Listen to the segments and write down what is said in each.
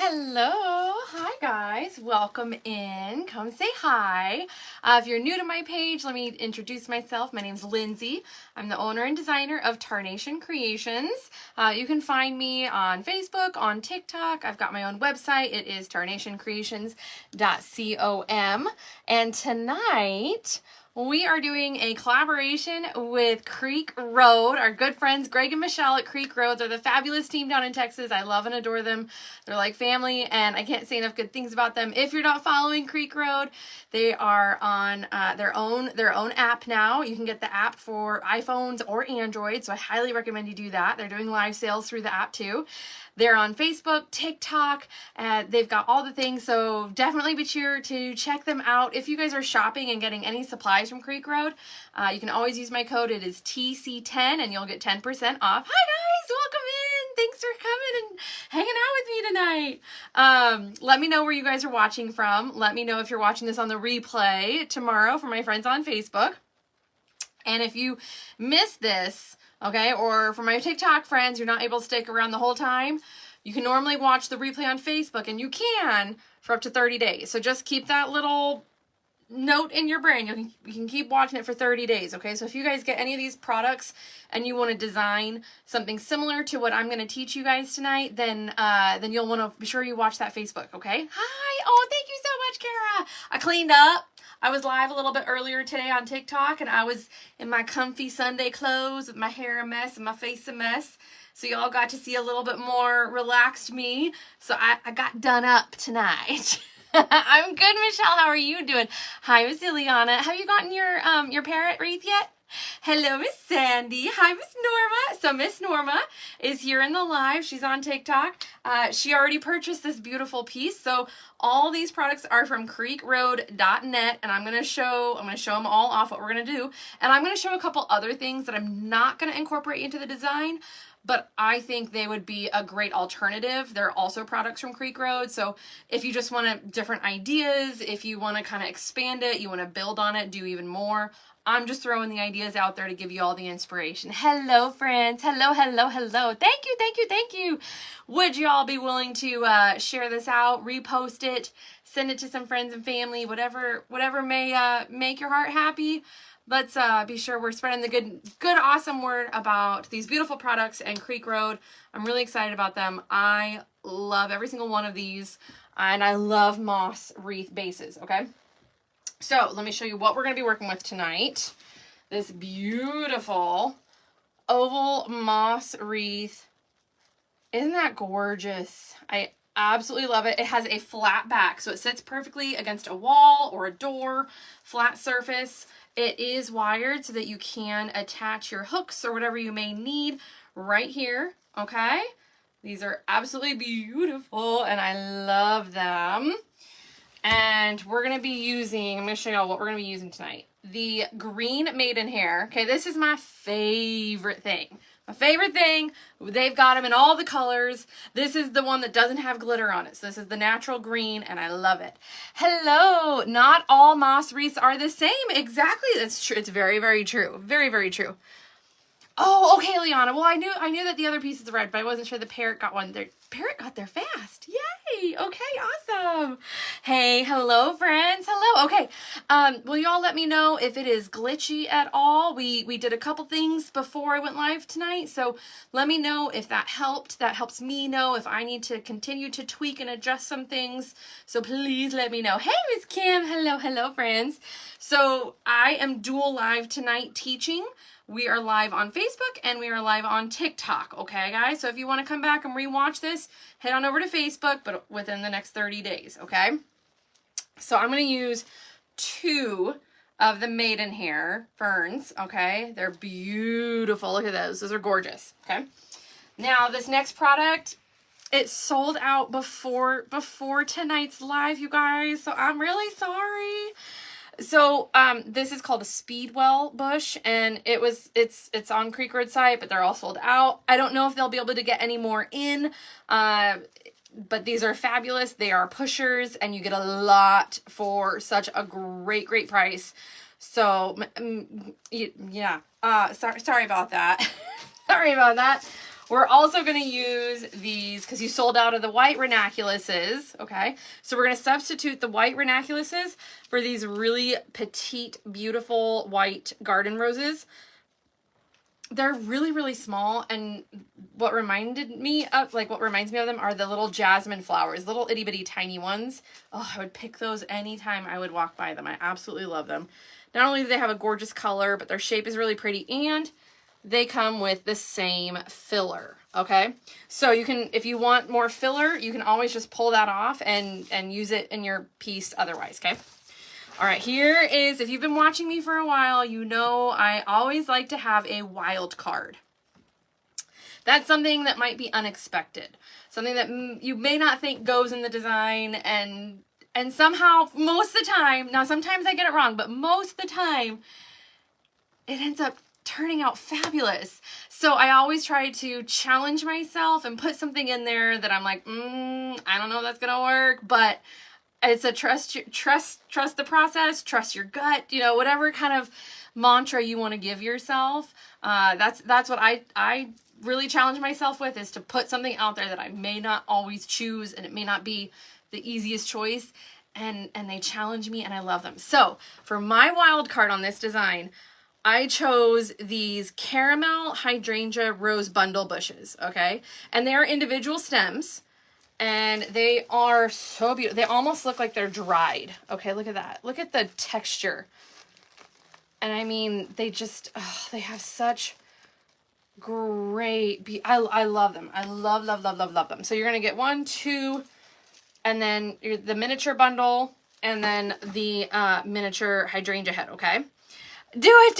Hello, hi guys, welcome in, come say hi. If you're new to my page, let me introduce myself. My name's Lindsay. I'm the owner and designer of Tarnation Creations. You can find me on Facebook, on TikTok. I've got my own website. It is tarnationcreations.com. And tonight, we are doing a collaboration with Creek Road, our good friends Greg and Michelle at Creek Road. They're the fabulous team down in Texas. I love and adore them. They're like family, and I can't say enough good things about them. If you're not following Creek Road, they are on their own app now. You can get the app for iPhones or Android, so I highly recommend you do that. They're doing live sales through the app too. They're on Facebook, TikTok, they've got all the things, so definitely be sure to check them out. If you guys are shopping and getting any supplies from Creek Road, you can always use my code. It is TC10 and you'll get 10% off. Hi guys, welcome in. Thanks for coming and hanging out with me tonight. Let me know where you guys are watching from. Let me know if you're watching this on the replay tomorrow for my friends on Facebook. And if you missed this, okay, or for my TikTok friends, you're not able to stick around the whole time, you can normally watch the replay on Facebook, and you can for up to 30 days. So just keep that little note in your brain. You can keep watching it for 30 days, okay? So if you guys get any of these products and you want to design something similar to what I'm going to teach you guys tonight, then you'll want to be sure you watch that Facebook, okay? Hi! Oh, thank you so much, Kara! I cleaned up. I was live a little bit earlier today on TikTok, and I was in my comfy Sunday clothes with my hair a mess and my face a mess. So y'all got to see a little bit more relaxed me. So I got done up tonight. I'm good, Michelle. How are you doing? Hi, Miss Ileana. Have you gotten your parrot wreath yet? Hello, Miss Sandy. Hi, Miss Norma. So Miss Norma is here in the live. She's on TikTok. She already purchased this beautiful piece. So all these products are from creekroad.net, and I'm gonna show them all off what we're gonna do, and I'm gonna show a couple other things that I'm not gonna incorporate into the design, but I think they would be a great alternative. They're also products from Creek Road, so if you just want different ideas, if you want to kind of expand it, you want to build on it, do even more, I'm just throwing the ideas out there to give you all the inspiration. Hello, friends. Hello, hello, hello. Thank you, thank you, thank you. Would you all be willing to share this out, repost it, send it to some friends and family, whatever may make your heart happy? Let's be sure we're spreading the good, awesome word about these beautiful products and Creek Road. I'm really excited about them. I love every single one of these, and I love Moss Wreath bases, okay? So let me show you what we're going to be working with tonight. This beautiful oval Moss Wreath. Isn't that gorgeous? I absolutely love it. It has a flat back, so it sits perfectly against a wall or a door, flat surface. It is wired so that you can attach your hooks or whatever you may need right here, okay? These are absolutely beautiful, and I love them. And we're going to be using, I'm going to show y'all what we're going to be using tonight. The green maidenhair. Okay, this is my favorite thing. My favorite thing. They've got them in all the colors. This is the one that doesn't have glitter on it. So this is the natural green, and I love it. Hello. Not all moss wreaths are the same. Exactly. That's true. It's very, very true. Very, very true. Oh, okay, Liana. Well, I knew that the other piece is red, but I wasn't sure the parrot got one. The parrot got there fast. Yay! Okay, awesome. Hey, hello, friends. Hello. Okay. Will y'all let me know if it is glitchy at all? We did a couple things before I went live tonight, so let me know if that helped. That helps me know if I need to continue to tweak and adjust some things. So please let me know. Hey, Miss Kim. Hello, hello, friends. So I am dual live tonight teaching. We are live on Facebook and we are live on TikTok, okay, guys? So if you want to come back and rewatch this, head on over to Facebook, but within the next 30 days, okay? So I'm going to use 2 of the maidenhair ferns, okay? They're beautiful. Look at those. Those are gorgeous, okay? Now, this next product, it sold out before tonight's live, you guys, so I'm really sorry. So this is called a speedwell bush, and it's on Creek Road site, but they're all sold out. I don't know if they'll be able to get any more in, but these are fabulous. They are pushers, and you get a lot for such a great price. So yeah, sorry about that. Sorry about that. We're also going to use these because you sold out of the white ranunculuses, okay? So we're going to substitute the white ranunculuses for these really petite, beautiful white garden roses. They're really, really small, and what reminds me of them are the little jasmine flowers, little itty bitty tiny ones. Oh, I would pick those anytime I would walk by them. I absolutely love them. Not only do they have a gorgeous color, but their shape is really pretty, and they come with the same filler, okay? So you can, if you want more filler, you can always just pull that off and use it in your piece otherwise, okay? All right, here is, if you've been watching me for a while, you know I always like to have a wild card. That's something that might be unexpected, something that you may not think goes in the design, and somehow, most of the time, now sometimes I get it wrong, but most of the time, it ends up turning out fabulous. So I always try to challenge myself and put something in there that I'm like, I don't know if that's gonna work, but it's a trust the process, trust your gut, you know, whatever kind of mantra you want to give yourself. That's what I really challenge myself with, is to put something out there that I may not always choose, and it may not be the easiest choice, and they challenge me, and I love them. So for my wild card on this design, I chose these caramel hydrangea rose bundle bushes, okay? And they are individual stems. And they are so beautiful. They almost look like they're dried. Okay, look at that. Look at the texture. And I mean, they just, they have such great, I love them. I love them. So you're going to get 1, 2, and then the miniature bundle, and then the miniature hydrangea head, okay? Do it.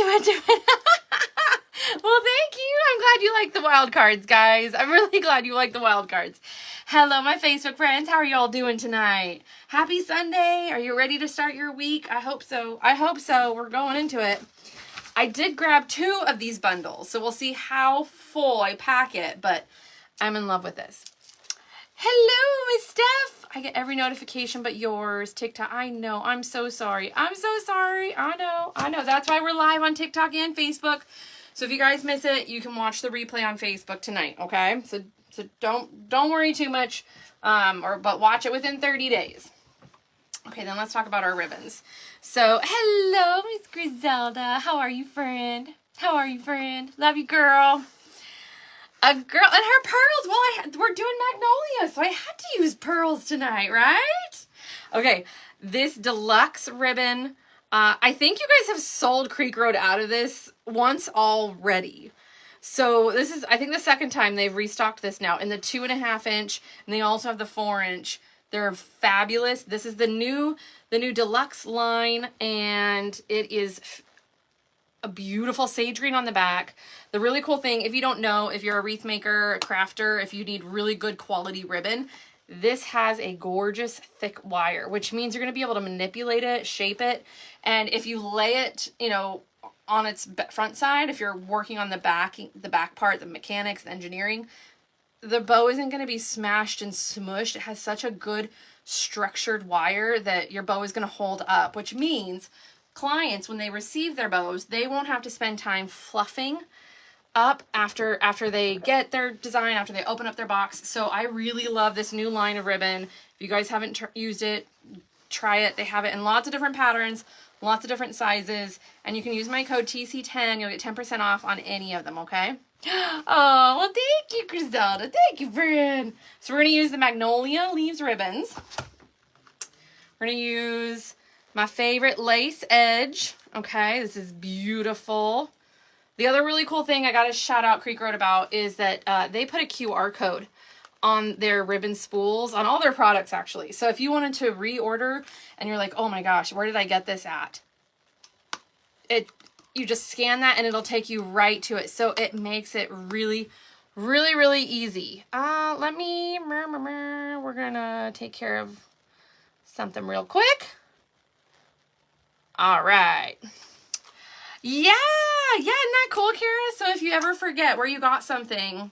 Well, thank you. I'm glad you like the wild cards, guys. I'm really glad you like the wild cards. Hello, my Facebook friends. How are y'all doing tonight? Happy Sunday. Are you ready to start your week? I hope so. We're going into it. I did grab 2 of these bundles, so we'll see how full I pack it, but I'm in love with this. Hello, Miss Steph. I get every notification but yours. TikTok. I know. I'm so sorry. I know. That's why we're live on TikTok and Facebook. So if you guys miss it, you can watch the replay on Facebook tonight, okay? So don't worry too much, but watch it within 30 days. Okay, then let's talk about our ribbons. So, hello, Miss Griselda. How are you, friend? Love you, girl. A girl and her pearls. Well, we're doing Magnolia, so I had to use pearls tonight, right? Okay, this deluxe ribbon. I think you guys have sold Creek Road out of this once already. So this is, I think, the second time they've restocked this now in the 2.5 inch, and they also have the 4 inch. They're fabulous. This is the new deluxe line, and it is a beautiful sage green on the back. The really cool thing, if you don't know, if you're a wreath maker, a crafter, if you need really good quality ribbon, this has a gorgeous thick wire, which means you're going to be able to manipulate it, shape it. And if you lay it, you know, on its front side, if you're working on the back part, the mechanics, the engineering, the bow isn't going to be smashed and smushed. It has such a good structured wire that your bow is going to hold up, which means clients, when they receive their bows, they won't have to spend time fluffing up after they get their design, after they open up their box. So I really love this new line of ribbon. If you guys haven't used it, try it. They have it in lots of different patterns, lots of different sizes, and you can use my code TC10. You'll get 10% off on any of them, okay? Oh, well, thank you, Griselda. Thank you, friend. So we're going to use the Magnolia Leaves ribbons. We're going to use my favorite lace edge. Okay, this is beautiful. The other really cool thing I got to shout out Creek Road about is that they put a QR code on their ribbon spools, on all their products, actually. So if you wanted to reorder and you're like, oh my gosh, where did I get this at? You just scan that and it'll take you right to it. So it makes it really, really, really easy. We're gonna take care of something real quick. All right. Yeah, isn't that cool, Kara? So if you ever forget where you got something,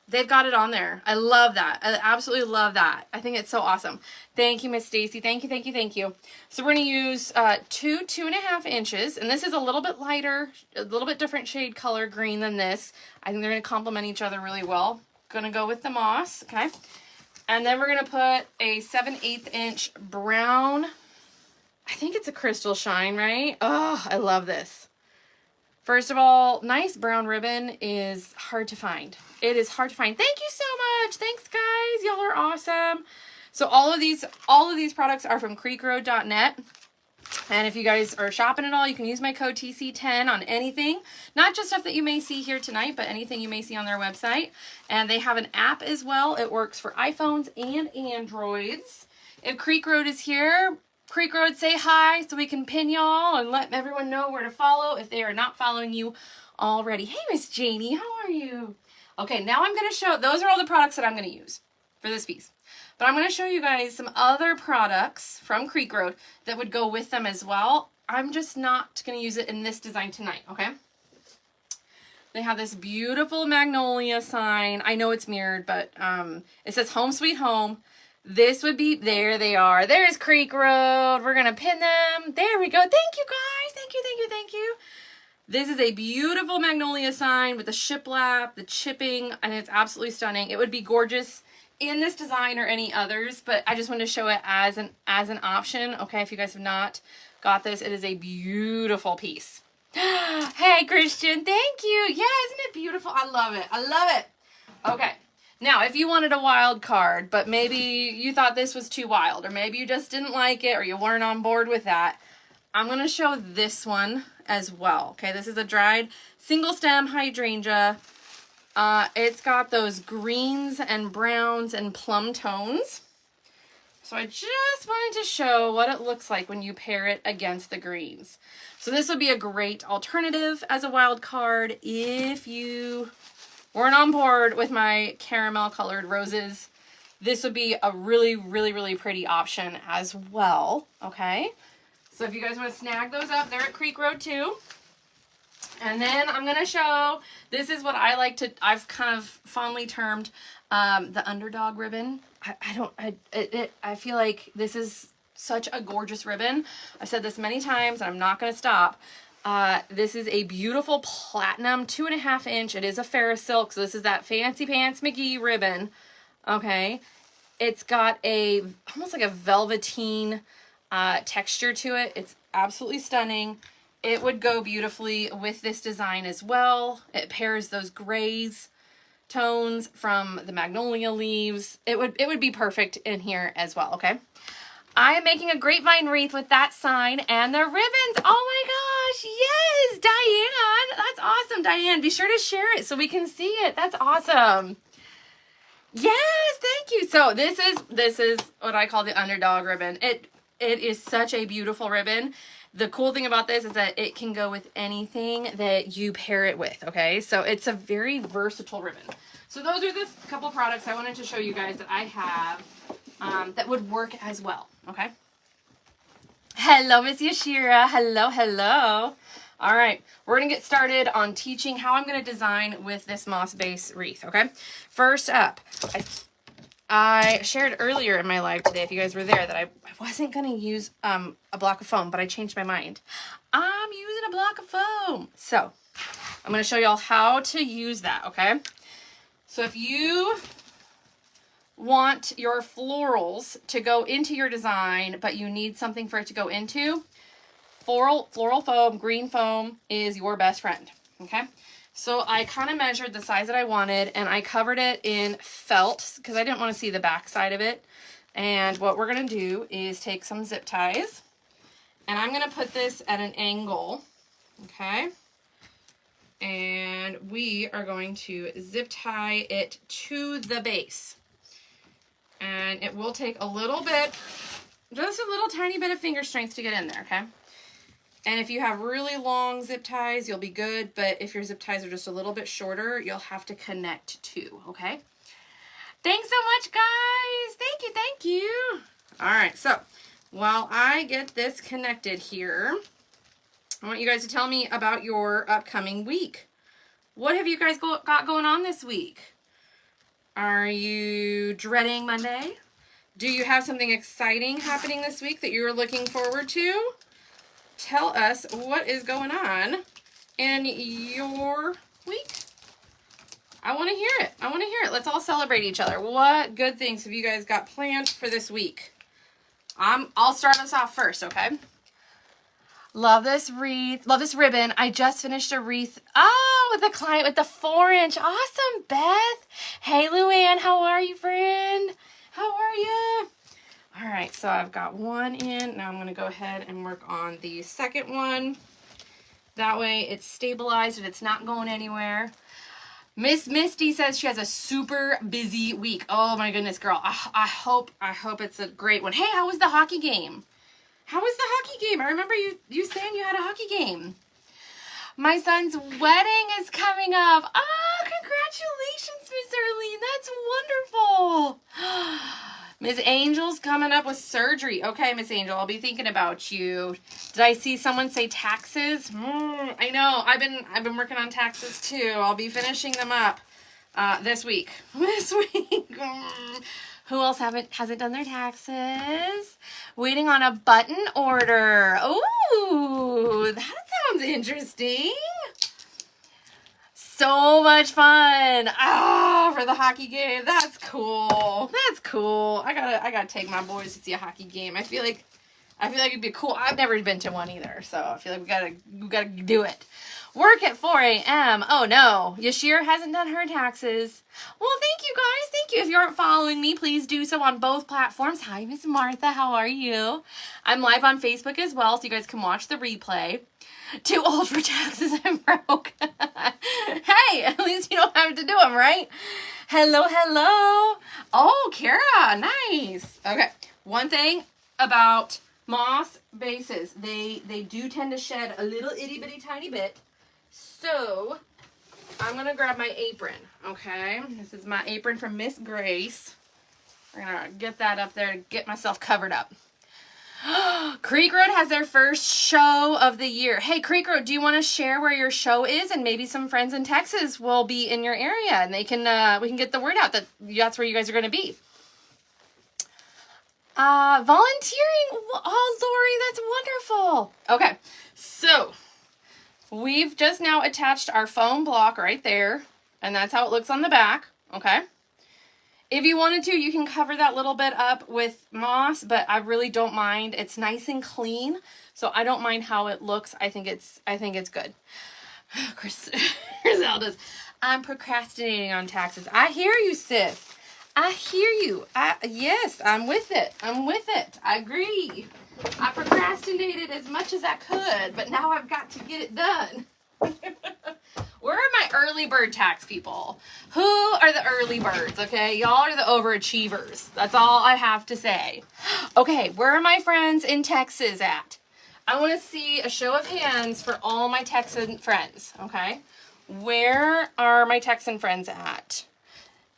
They've got it on there. I love that. I absolutely love that. I think it's so awesome. Thank you, Miss Stacy. Thank you, thank you, thank you. So we're going to use 2.5 inches, and this is a little bit lighter, a little bit different shade color green than this. I think they're going to complement each other really well. Going to go with the moss, okay? And then we're going to put a 7/8 inch brown. I think it's a crystal shine, right? Oh, I love this. First of all, nice brown ribbon is hard to find. It is hard to find. Thank you so much. Thanks, guys. Y'all are awesome. So all of these products are from creekroad.net. And if you guys are shopping at all, you can use my code TC10 on anything. Not just stuff that you may see here tonight, but anything you may see on their website. And they have an app as well. It works for iPhones and Androids. If Creek Road is here, Creek Road, say hi so we can pin y'all and let everyone know where to follow if they are not following you already. Hey, Miss Janie, how are you? Okay, now I'm going to show, those are all the products that I'm going to use for this piece. But I'm going to show you guys some other products from Creek Road that would go with them as well. I'm just not going to use it in this design tonight, okay? They have this beautiful magnolia sign. I know it's mirrored, but it says Home Sweet Home. This would be, there they are. There's Creek Road. We're going to pin them. There we go. Thank you, guys. Thank you, thank you, thank you. This is a beautiful magnolia sign with the shiplap, the chipping, and it's absolutely stunning. It would be gorgeous in this design or any others, but I just wanted to show it as an option. Okay, if you guys have not got this, it is a beautiful piece. Hey, Christian, thank you. Yeah, isn't it beautiful? I love it. I love it. Okay. Now, if you wanted a wild card, but maybe you thought this was too wild, or maybe you just didn't like it, or you weren't on board with that, I'm going to show this one as well. Okay, this is a dried single stem hydrangea. It's got those greens and browns and plum tones. So I just wanted to show what it looks like when you pair it against the greens. So this would be a great alternative as a wild card if you weren't on board with my caramel colored roses. This would be a really, really, really pretty option as well. Okay. So if you guys want to snag those up, they're at Creek Road too. And then I'm going to show, this is what I like to, I've kind of fondly termed the underdog ribbon. I feel like this is such a gorgeous ribbon. I've said this many times and I'm not going to stop. This is a beautiful platinum 2.5 inch. It is a Ferris silk, so this is that Fancy Pants McGee ribbon. Okay, it's got a almost like a velveteen texture to it. It's absolutely stunning. It would go beautifully with this design as well. It pairs those grays tones from the magnolia leaves. It would be perfect in here as well. Okay. I am making a grapevine wreath with that sign and the ribbons. Oh my gosh, yes, Diane. That's awesome, Diane. Be sure to share it so we can see it. That's awesome. Yes, thank you. So this is what I call the underdog ribbon. It is such a beautiful ribbon. The cool thing about this is that it can go with anything that you pair it with, okay? So it's a very versatile ribbon. So those are the couple products I wanted to show you guys that I have that would work as well, okay? Hello, Miss Yashira. Hello, hello. All right, we're going to get started on teaching how I'm going to design with this moss base wreath, okay? First up, I shared earlier in my live today, if you guys were there, that I wasn't going to use a block of foam, but I changed my mind. I'm using a block of foam. So I'm going to show y'all how to use that, okay? So if you want your florals to go into your design, but you need something for it to go into, floral foam, green foam is your best friend, okay? So I kind of measured the size that I wanted and I covered it in felt because I didn't want to see the back side of it. And what we're going to do is take some zip ties and I'm going to put this at an angle, okay? And we are going to zip tie it to the base. And it will take a little bit, just a little tiny bit of finger strength to get in there, okay? And if you have really long zip ties, you'll be good. But if your zip ties are just a little bit shorter, you'll have to connect too, okay? Thanks so much, guys. Thank you, thank you. All right, so while I get this connected here, I want you guys to tell me about your upcoming week. What have you guys got going on this week? Are you dreading Monday? Do you have something exciting happening this week that you're looking forward to? Tell us what is going on in your week. I want to hear it. I want to hear it. Let's all celebrate each other. What good things have you guys got planned for this week? I'll start us off first, okay? Love this wreath. Love this ribbon. I just finished a wreath. Oh, with the client with the 4-inch. Awesome, Beth. Hey, Luann. How are you, friend? How are you? All right, so I've got one in. Now I'm going to go ahead and work on the second one. That way it's stabilized and it's not going anywhere. Miss Misty says she has a super busy week. Oh my goodness, girl. I hope it's a great one. Hey, how was the hockey game? How was the hockey game? I remember you saying you had a hockey game. My son's wedding is coming up. Oh, congratulations, Miss Earlene. That's wonderful. Miss Angel's coming up with surgery. Okay, Miss Angel, I'll be thinking about you. Did I see someone say taxes? I know. I've been working on taxes too. I'll be finishing them up this week. This week. Who else hasn't done their taxes? Waiting on a button order. Ooh, that sounds interesting. So much fun. Oh, for the hockey game. That's cool. That's cool. I gotta take my boys to see a hockey game. I feel like it'd be cool. I've never been to one either, so I feel like we gotta do it. Work at 4 a.m. Oh no, Yashir hasn't done her taxes. Well, thank you guys. Thank you. If you aren't following me, please do so on both platforms. Hi, Miss Martha. How are you? I'm live on Facebook as well, so you guys can watch the replay. Too old for taxes, I'm broke. Hey, at least you don't have to do them, right? Hello, hello. Oh, Kara, nice. Okay, one thing about moss bases, they do tend to shed a little itty bitty tiny bit. So I'm going to grab my apron, okay? This is my apron from Miss Grace. We're going to get that up there to get myself covered up. Creek Road has their first show of the year. Hey, Creek Road, do you want to share where your show is? And maybe some friends in Texas will be in your area, and they can we can get the word out that that's where you guys are going to be. Volunteering. Oh, Lori, that's wonderful. Okay, so we've just now attached our foam block right there, and that's how it looks on the back, okay? If you wanted to, you can cover that little bit up with moss, but I really don't mind. It's nice and clean, so I don't mind how it looks. I think it's good. Griselda's, I'm procrastinating on taxes. I hear you, sis. I hear you. Yes, I'm with it. I agree. I procrastinated as much as I could, but now I've got to get it done. Where are my early bird tax people? Who are the early birds, okay? Y'all are the overachievers. That's all I have to say. Okay, where are my friends in Texas at? I want to see a show of hands for all my Texan friends, okay? Where are my Texan friends at?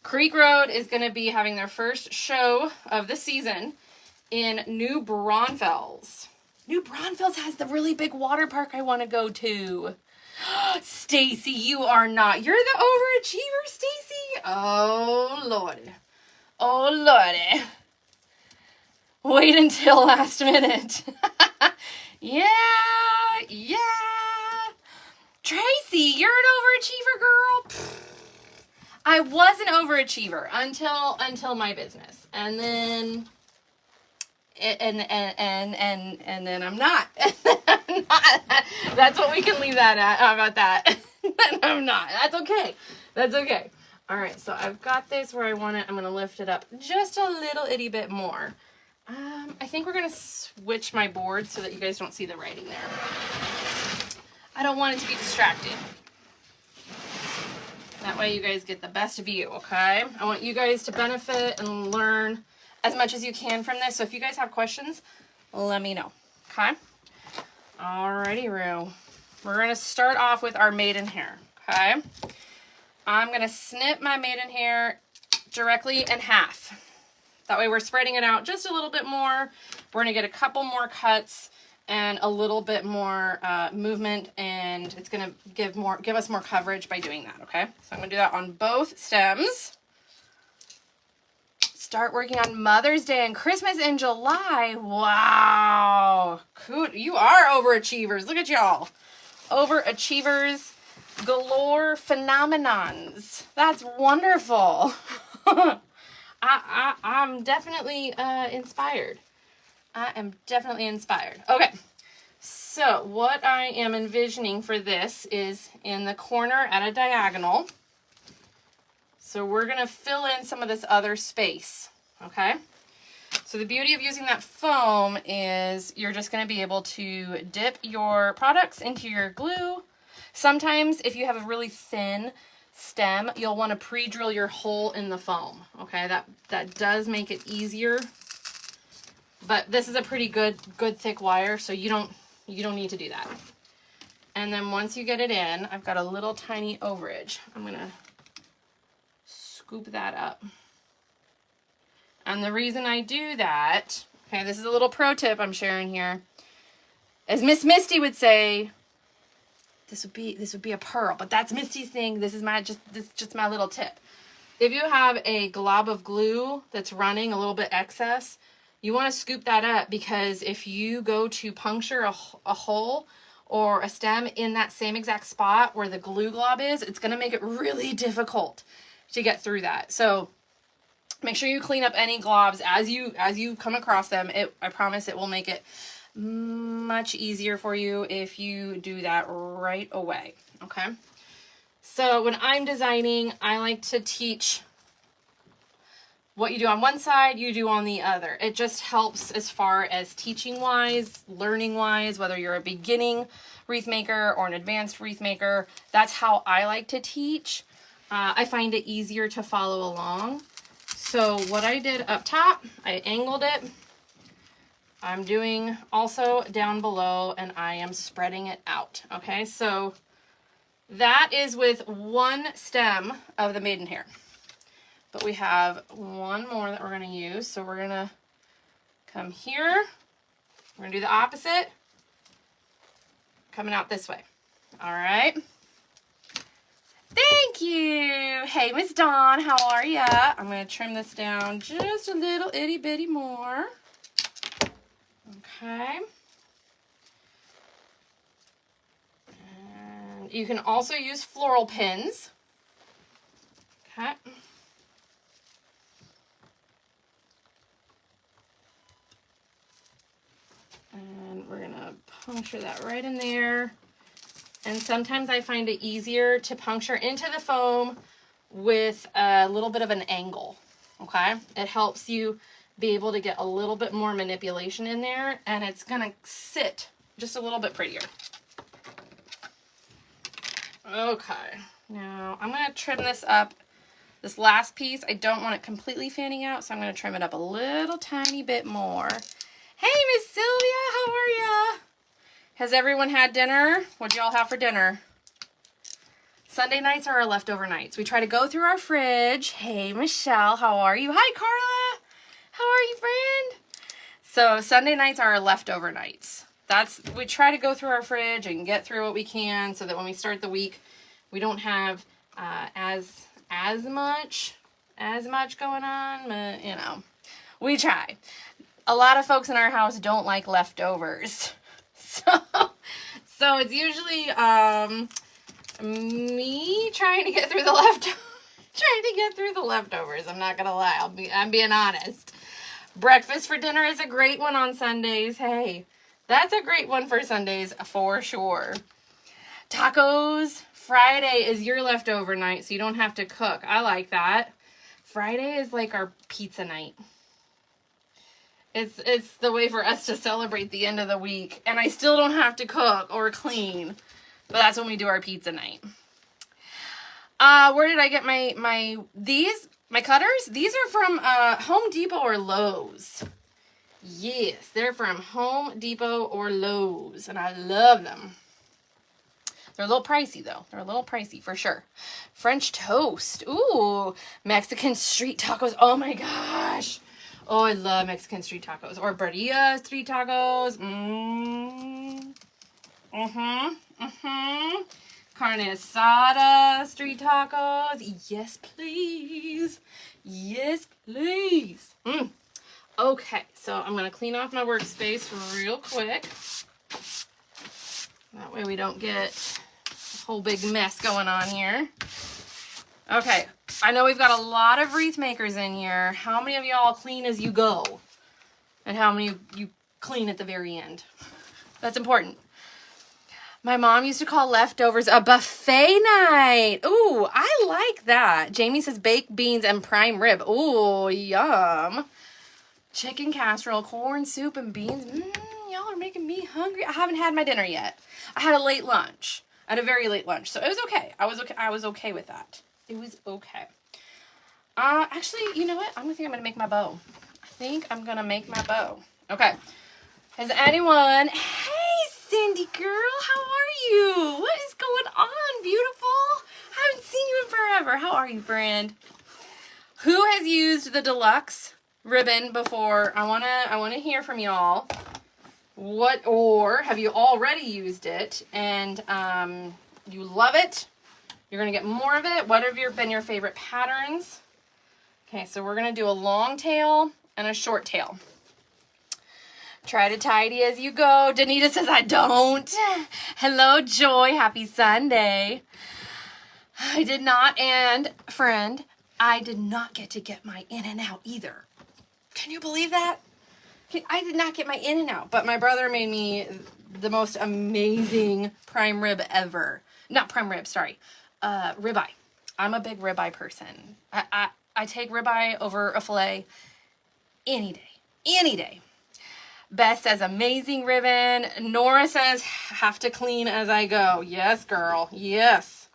Creek Road is going to be having their first show of the season in New Braunfels. New Braunfels has the really big water park I want to go to. Stacy, you are not. You're the overachiever, Stacy. Oh, Lordy. Oh, Lordy. Wait until last minute. Yeah. Tracy, you're an overachiever, girl. I was an overachiever until my business. And then and then I'm not. That's what we can leave that at. How about that? I'm not. That's okay. All right, so I've got this where I want it. I'm going to lift it up just a little itty bit more. I think we're going to switch my board so that you guys don't see the writing there. I don't want it to be distracting. That way you guys get the best view, okay? I want you guys to benefit and learn as much as you can from this. So if you guys have questions, let me know, okay? Alrighty, Rue. We're going to start off with our maidenhair, okay? I'm going to snip my maidenhair directly in half. That way we're spreading it out just a little bit more. We're going to get a couple more cuts and a little bit more movement, and it's going to give us more coverage by doing that, okay? So I'm going to do that on both stems. start working on Mother's Day and Christmas in July. Wow. Cool. You are overachievers. Look at y'all. Overachievers galore phenomenons. That's wonderful. I'm definitely inspired. I am definitely inspired. Okay. So what I am envisioning for this is in the corner at a diagonal. So we're going to fill in some of this other space, okay? So the beauty of using that foam is you're just going to be able to dip your products into your glue. Sometimes if you have a really thin stem, you'll want to pre-drill your hole in the foam, okay? That does make it easier. But this is a pretty good thick wire, so you don't need to do that. And then once you get it in, I've got a little tiny overage. I'm going to scoop that up. And the reason I do that, okay, this is a little pro tip I'm sharing here. As Miss Misty would say, this would be a pearl, but that's Misty's thing. This is just my little tip. If you have a glob of glue that's running a little bit excess, you want to scoop that up, because if you go to puncture a hole or a stem in that same exact spot where the glue glob is, it's going to make it really difficult to get through that. So make sure you clean up any globs as you come across them. I promise it will make it much easier for you if you do that right away. Okay. So when I'm designing, I like to teach what you do on one side, you do on the other. It just helps as far as teaching wise, learning wise, whether you're a beginning wreath maker or an advanced wreath maker. That's how I like to teach. I find it easier to follow along. So what I did up top, I angled it. I'm doing also down below, and I am spreading it out. Okay, so that is with one stem of the maidenhair. But we have one more that we're going to use. So we're going to come here. We're going to do the opposite. Coming out this way. All right. Thank you. Hey, Miss Dawn, how are ya? I'm going to trim this down just a little itty bitty more. Okay. And you can also use floral pins. Okay. And we're going to puncture that right in there. And sometimes I find it easier to puncture into the foam with a little bit of an angle, okay? It helps you be able to get a little bit more manipulation in there, and it's going to sit just a little bit prettier. Okay, now I'm going to trim this up. This last piece, I don't want it completely fanning out, so I'm going to trim it up a little tiny bit more. Hey, Miss Sylvia, how are ya? Has everyone had dinner? What'd y'all have for dinner? Sunday nights are our leftover nights. We try to go through our fridge. Hey, Michelle, how are you? Hi, Carla. How are you, friend? So Sunday nights are our leftover nights. We try to go through our fridge and get through what we can so that when we start the week, we don't have as much going on. But, you know, we try. A lot of folks in our house don't like leftovers. So it's usually me trying to get through the leftovers. I'm not gonna lie. I'm being honest. Breakfast for dinner is a great one on Sundays. Hey, that's a great one for Sundays for sure. Tacos. Friday is your leftover night, so you don't have to cook. I like that. Friday is like our pizza night. It's the way for us to celebrate the end of the week. And I still don't have to cook or clean. But that's when we do our pizza night. Where did I get my cutters? These are from Home Depot or Lowe's. Yes, they're from Home Depot or Lowe's. And I love them. They're a little pricey, though. They're a little pricey for sure. French toast. Ooh, Mexican street tacos. Oh, my gosh. Oh, I love Mexican street tacos. Or birria street tacos. Carne asada street tacos. Yes, please. Yes, please. I'm going to clean off my workspace real quick. That way we don't get a whole big mess going on here. Okay, I know we've got a lot of wreath makers in here. How many of y'all clean as you go? And how many you clean at the very end? That's important. My mom used to call leftovers a buffet night. Ooh, I like that. Jamie says baked beans and prime rib. Ooh, yum. Chicken casserole, corn soup, and beans. Y'all are making me hungry. I haven't had my dinner yet. I had a late lunch. I had a very late lunch, so it was okay. I was okay with that. It was okay. Actually, you know what? I'm gonna make my bow. I think I'm gonna make my bow. Okay. Has anyone... Hey, Cindy girl, how are you? What is going on, beautiful? I haven't seen you in forever. How are you, friend? Who has used the deluxe ribbon before? I wanna hear from y'all. What, or have you already used it and you love it? You're gonna get more of it. What have been your favorite patterns? Okay, so we're gonna do a long tail and a short tail. Try to tidy as you go. Danita says I don't. Hello, Joy. Happy Sunday. I did not, and friend, I did not get my in and out either. Can you believe that? I did not get my in and out, but my brother made me the most amazing prime rib ever. Not prime rib, sorry. Ribeye. I'm a big ribeye person. I take ribeye over a filet any day. Any day. Beth says amazing ribbon. Nora says have to clean as I go. Yes, girl. Yes.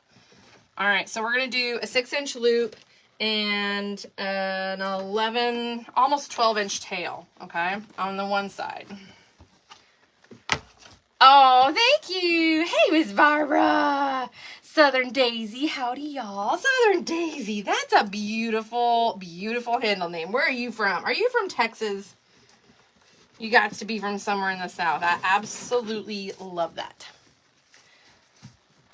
All right, so we're going to do a 6-inch loop and an 11, almost 12-inch tail, okay, on the one side. Oh, thank you. Hey, Miss Barbara. Southern Daisy, howdy y'all. Southern Daisy, that's a beautiful, beautiful handle name. Where are you from? Are you from Texas? You got to be from somewhere in the South. I absolutely love that.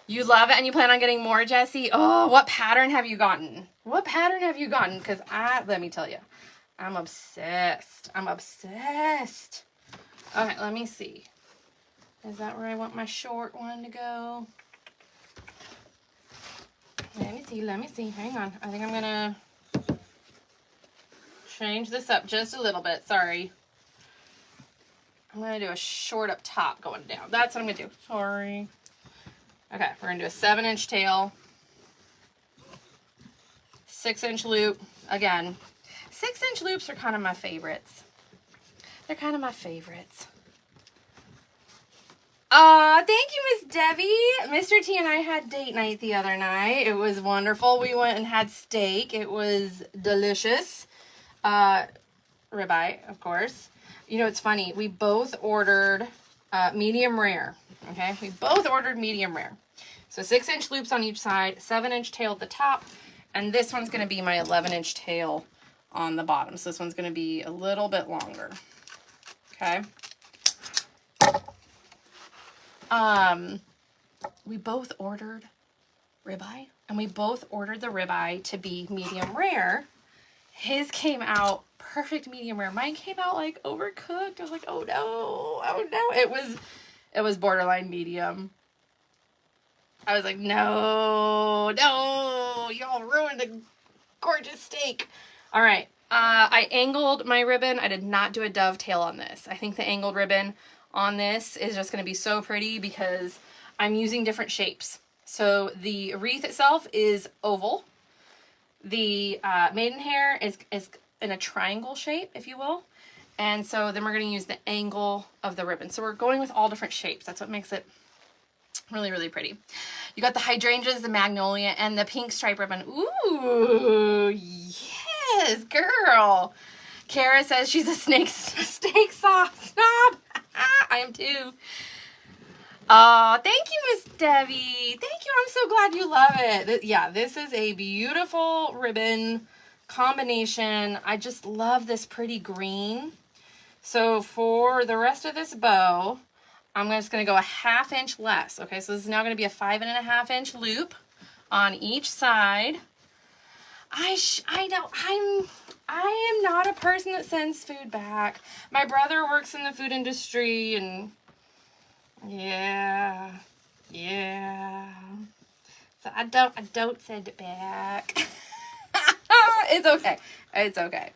You love it and you plan on getting more, Jessie? Oh, what pattern have you gotten? What pattern have you gotten? Because let me tell you, I'm obsessed. I'm obsessed. Okay, let me see. Is that where I want my short one to go? Let me see. Hang on. I think I'm gonna change this up just a little bit. Sorry. I'm gonna do a short up top going down. That's what I'm gonna do. Sorry. Okay, we're gonna do a 7-inch tail. 6-inch loop. Again, 6-inch loops are kind of my favorites. They're kind of my favorites. Thank you, Miss Debbie. Mr. T and I had date night the other night. It was wonderful. We went and had steak. It was delicious. Ribeye, of course. You know, it's funny. We both ordered medium rare. Okay, we both ordered medium rare. So 6-inch loops on each side, 7-inch tail at the top, and this one's going to be my 11-inch tail on the bottom. So this one's going to be a little bit longer. Okay. We both ordered ribeye, and we both ordered the ribeye to be medium rare. His came out perfect medium rare. Mine came out like overcooked. I was like, oh no, oh no. It was borderline medium. I was like, no, y'all ruined a gorgeous steak. All right, I angled my ribbon. I did not do a dovetail on this. I think the angled ribbon on this is just going to be so pretty because I'm using different shapes. So the wreath itself is oval. The maidenhair is in a triangle shape, if you will. And so then we're going to use the angle of the ribbon. So we're going with all different shapes. That's what makes it really, really pretty. You got the hydrangeas, the magnolia, and the pink stripe ribbon. Ooh, yes, girl. Kara says she's a steak sauce snob. I am too. Oh, thank you, Miss Debbie. Thank you. I'm so glad you love it. Yeah, this is a beautiful ribbon combination. I just love this pretty green. So for the rest of this bow, I'm just going to go a 1/2 inch less. Okay, so this is now going to be a 5.5-inch loop on each side. I am not a person that sends food back. My brother works in the food industry, and yeah. So I don't send it back. It's okay. It's okay.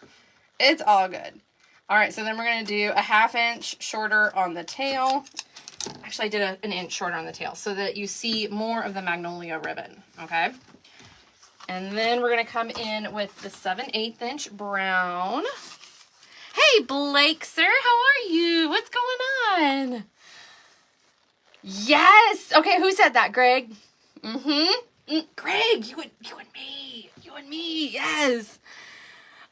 It's all good. All right, so then we're going to do a 1/2 inch shorter on the tail. Actually, I did an inch shorter on the tail so that you see more of the magnolia ribbon, okay? And then we're going to come in with the 7/8 inch brown. Hey, Blake, sir, how are you? What's going on? Yes. Okay, who said that, Greg? Greg, you and me, yes.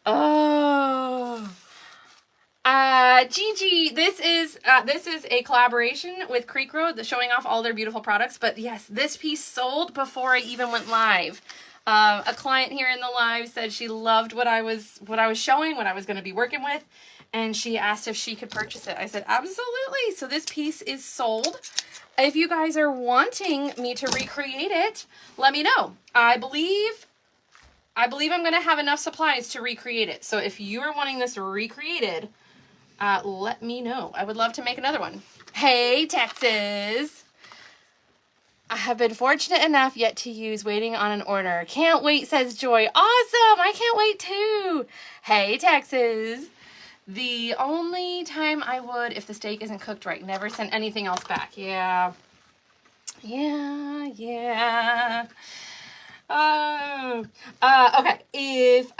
Oh. Gigi, this is a collaboration with Creek Road, showing off all their beautiful products. But yes, this piece sold before I even went live. A client here in the live said she loved what I was showing, what I was going to be working with, and she asked if she could purchase it. I said absolutely. So this piece is sold. If you guys are wanting me to recreate it, let me know. I believe I'm going to have enough supplies to recreate it. So if you are wanting this recreated, let me know. I would love to make another one. Hey, Texas. I have been fortunate enough yet to use waiting on an order. Can't wait, says Joy. Awesome. I can't wait too. Hey, Texas. The only time I would, if the steak isn't cooked right, never send anything else back. Yeah. Oh. Okay. If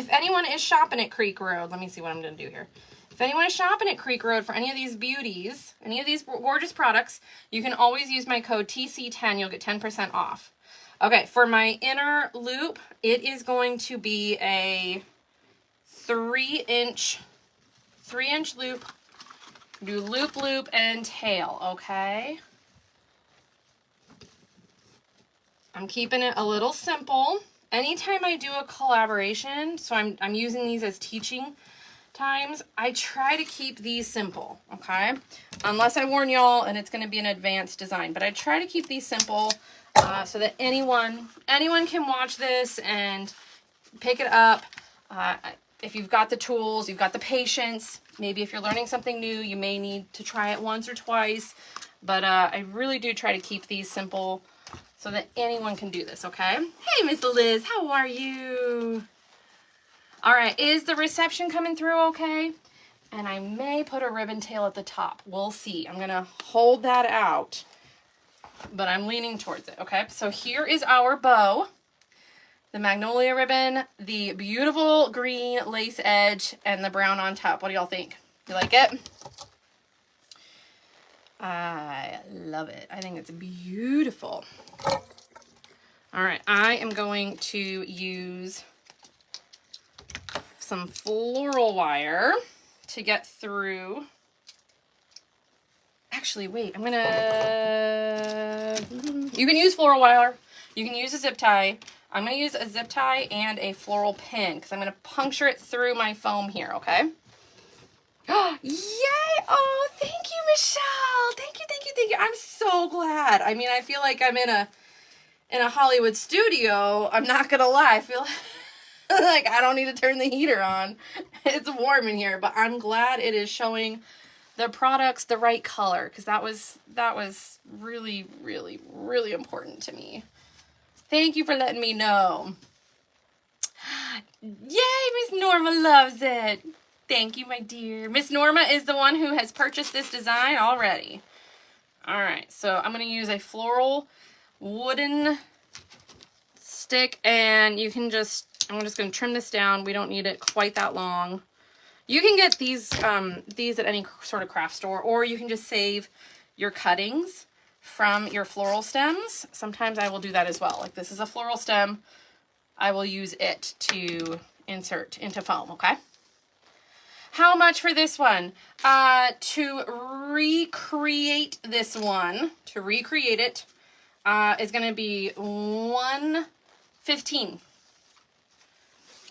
anyone is shopping at Creek Road, let me see what I'm gonna do here. If anyone is shopping at Creek Road for any of these beauties, any of these gorgeous products, you can always use my code TC10. You'll get 10% off. Okay, for my inner loop, it is going to be a 3-inch loop. Do loop, loop, and tail, okay? I'm keeping it a little simple. Anytime I do a collaboration, so I'm using these as teaching times, I try to keep these simple, okay? Unless I warn y'all and it's going to be an advanced design, but I try to keep these simple so that anyone can watch this and pick it up. If you've got the tools, you've got the patience, maybe if you're learning something new, you may need to try it once or twice, but I really do try to keep these simple so that anyone can do this, okay? Hey, Miss Liz, how are you? All right, is the reception coming through okay? And I may put a ribbon tail at the top. We'll see. I'm gonna hold that out, but I'm leaning towards it, okay? So here is our bow. The magnolia ribbon, the beautiful green lace edge, and the brown on top. What do y'all think? You like it? I love it. I think it's beautiful. All right, I am going to use some floral wire to get through. Actually, wait, you can use floral wire. You can use a zip tie. I'm going to use a zip tie and a floral pin because I'm going to puncture it through my foam here, okay? Yay! Oh, thank you, Michelle. Thank you. I'm so glad. I mean, I feel like I'm in a Hollywood studio. I'm not going to lie. I feel like I don't need to turn the heater on. It's warm in here, but I'm glad it is showing the products the right color because that was really, really, really important to me. Thank you for letting me know. Yay, Miss Norma loves it. Thank you, my dear. Miss Norma is the one who has purchased this design already. All right, so I'm going to use a floral wooden stick, and you can I'm just going to trim this down. We don't need it quite that long. You can get these at any sort of craft store, or you can just save your cuttings from your floral stems. Sometimes I will do that as well. Like this is a floral stem. I will use it to insert into foam, okay? How much for this one? To recreate this one, is going to be $115.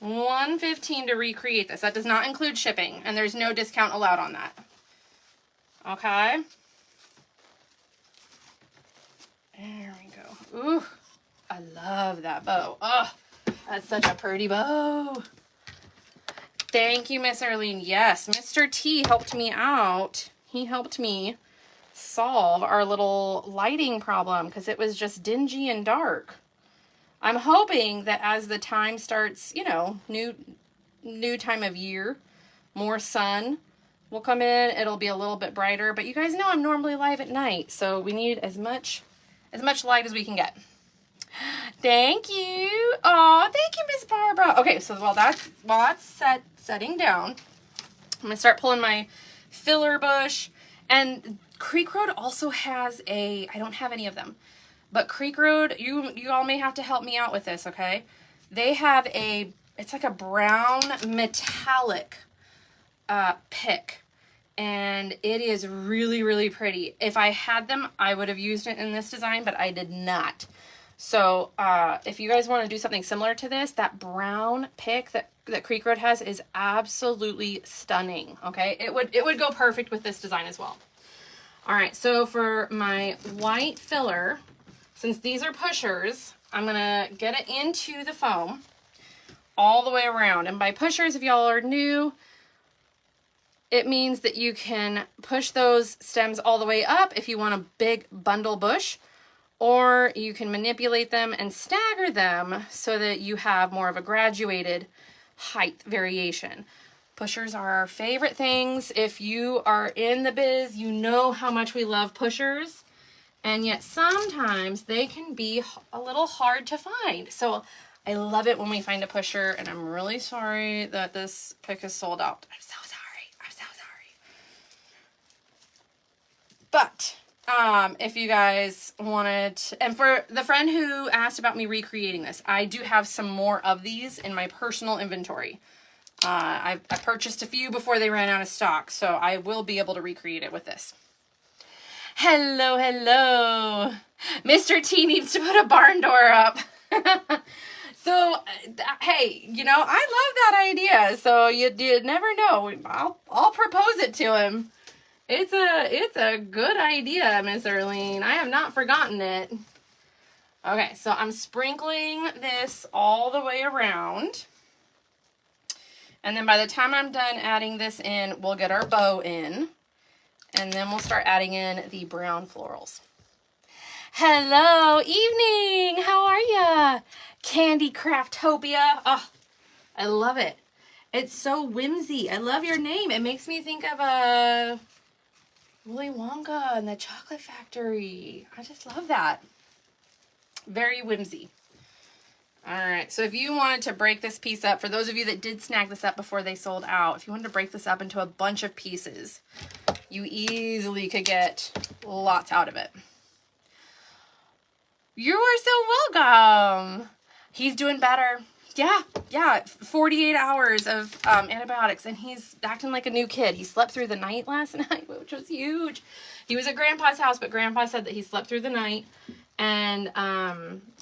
$115 to recreate this. That does not include shipping, and there's no discount allowed on that. Okay? There we go. Ooh, I love that bow. Oh, That's such a pretty bow. Thank you, Miss Arlene. Yes, Mr. T helped me out. He helped me solve our little lighting problem because it was just dingy and dark. I'm hoping that as the time starts, you know, new time of year, more sun will come in. It'll be a little bit brighter, but you guys know I'm normally live at night, so we need as much light as we can get. Thank you. Oh, thank you, Miss Barbara. Okay, so while that's setting down, I'm gonna start pulling my filler bush. And Creek Road also has I don't have any of them, but Creek Road, you all may have to help me out with this, okay? They have it's like a brown metallic pick, and it is really, really pretty. If I had them, I would have used it in this design, but I did not. So if you guys want to do something similar to this, that brown pick that Creek Road has is absolutely stunning, okay? It would go perfect with this design as well. All right, so for my white filler, since these are pushers, I'm gonna get it into the foam all the way around. And by pushers, if y'all are new, it means that you can push those stems all the way up if you want a big bundle bush, or you can manipulate them and stagger them so that you have more of a graduated height variation. Pushers are our favorite things. If you are in the biz, you know how much we love pushers, and yet sometimes they can be a little hard to find. So I love it when we find a pusher, and I'm really sorry that this pick is sold out. I'm so sorry. I'm so sorry. But if you guys wanted, and for the friend who asked about me recreating this, I do have some more of these in my personal inventory. I purchased a few before they ran out of stock, so I will be able to recreate it with this. Hello, hello. Mr. T needs to put a barn door up. So, hey, you know, I love that idea. So you never know. I'll propose it to him. It's a good idea, Miss Arlene. I have not forgotten it. Okay, so I'm sprinkling this all the way around. And then by the time I'm done adding this in, we'll get our bow in. And then we'll start adding in the brown florals. Hello, evening. How are ya? Candy Craftopia. Oh, I love it. It's so whimsy. I love your name. It makes me think of Willy Wonka and the Chocolate Factory. I just love that. Very whimsy. All right, so if you wanted to break this piece up, for those of you that did snag this up before they sold out, if you wanted to break this up into a bunch of pieces, you easily could get lots out of it. You are so welcome. He's doing better. Yeah, 48 hours of antibiotics, and he's acting like a new kid. He slept through the night last night, which was huge. He was at Grandpa's house, but Grandpa said that he slept through the night. And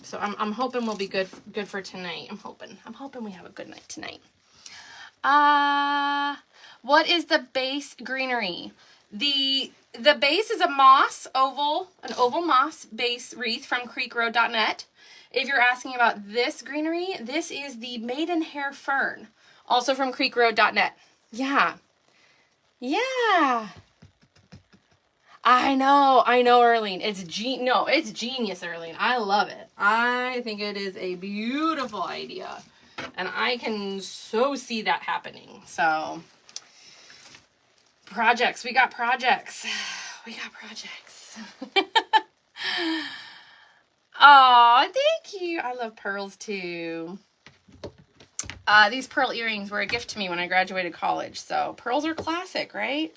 so I'm hoping we'll be good for tonight. I'm hoping we have a good night tonight. What is the base greenery? The base is a an oval moss base wreath from creekroad.net. If you're asking about this greenery, this is the maidenhair fern, also from creekroad.net. Yeah. I know, Arlene. It's genius, Arlene. I love it. I think it is a beautiful idea. And I can so see that happening. So, projects. We got projects. Aw, thank you. I love pearls too. These pearl earrings were a gift to me when I graduated college. So, pearls are classic, right?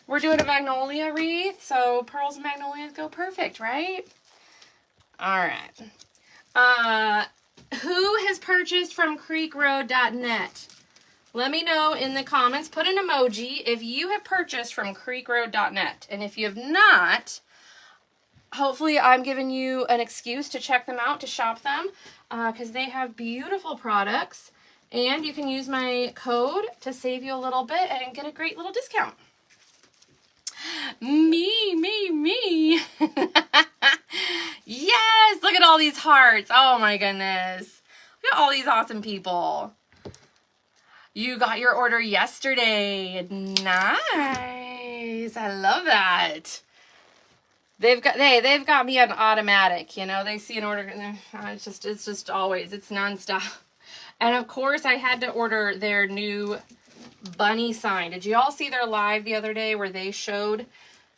We're doing a magnolia wreath, so pearls and magnolias go perfect, right? All right. Who has purchased from creekroad.net? Let me know in the comments. Put an emoji if you have purchased from creekroad.net. And if you have not, hopefully I'm giving you an excuse to check them out, to shop them, because they have beautiful products. And you can use my code to save you a little bit and get a great little discount. Me. Yes, look at all these hearts. Oh my goodness. Look at all these awesome people. You got your order yesterday. Nice. I love that. They've got me on automatic, you know. They see an order and it's just always, it's nonstop. And of course I had to order their new bunny sign. Did you all see their live the other day where they showed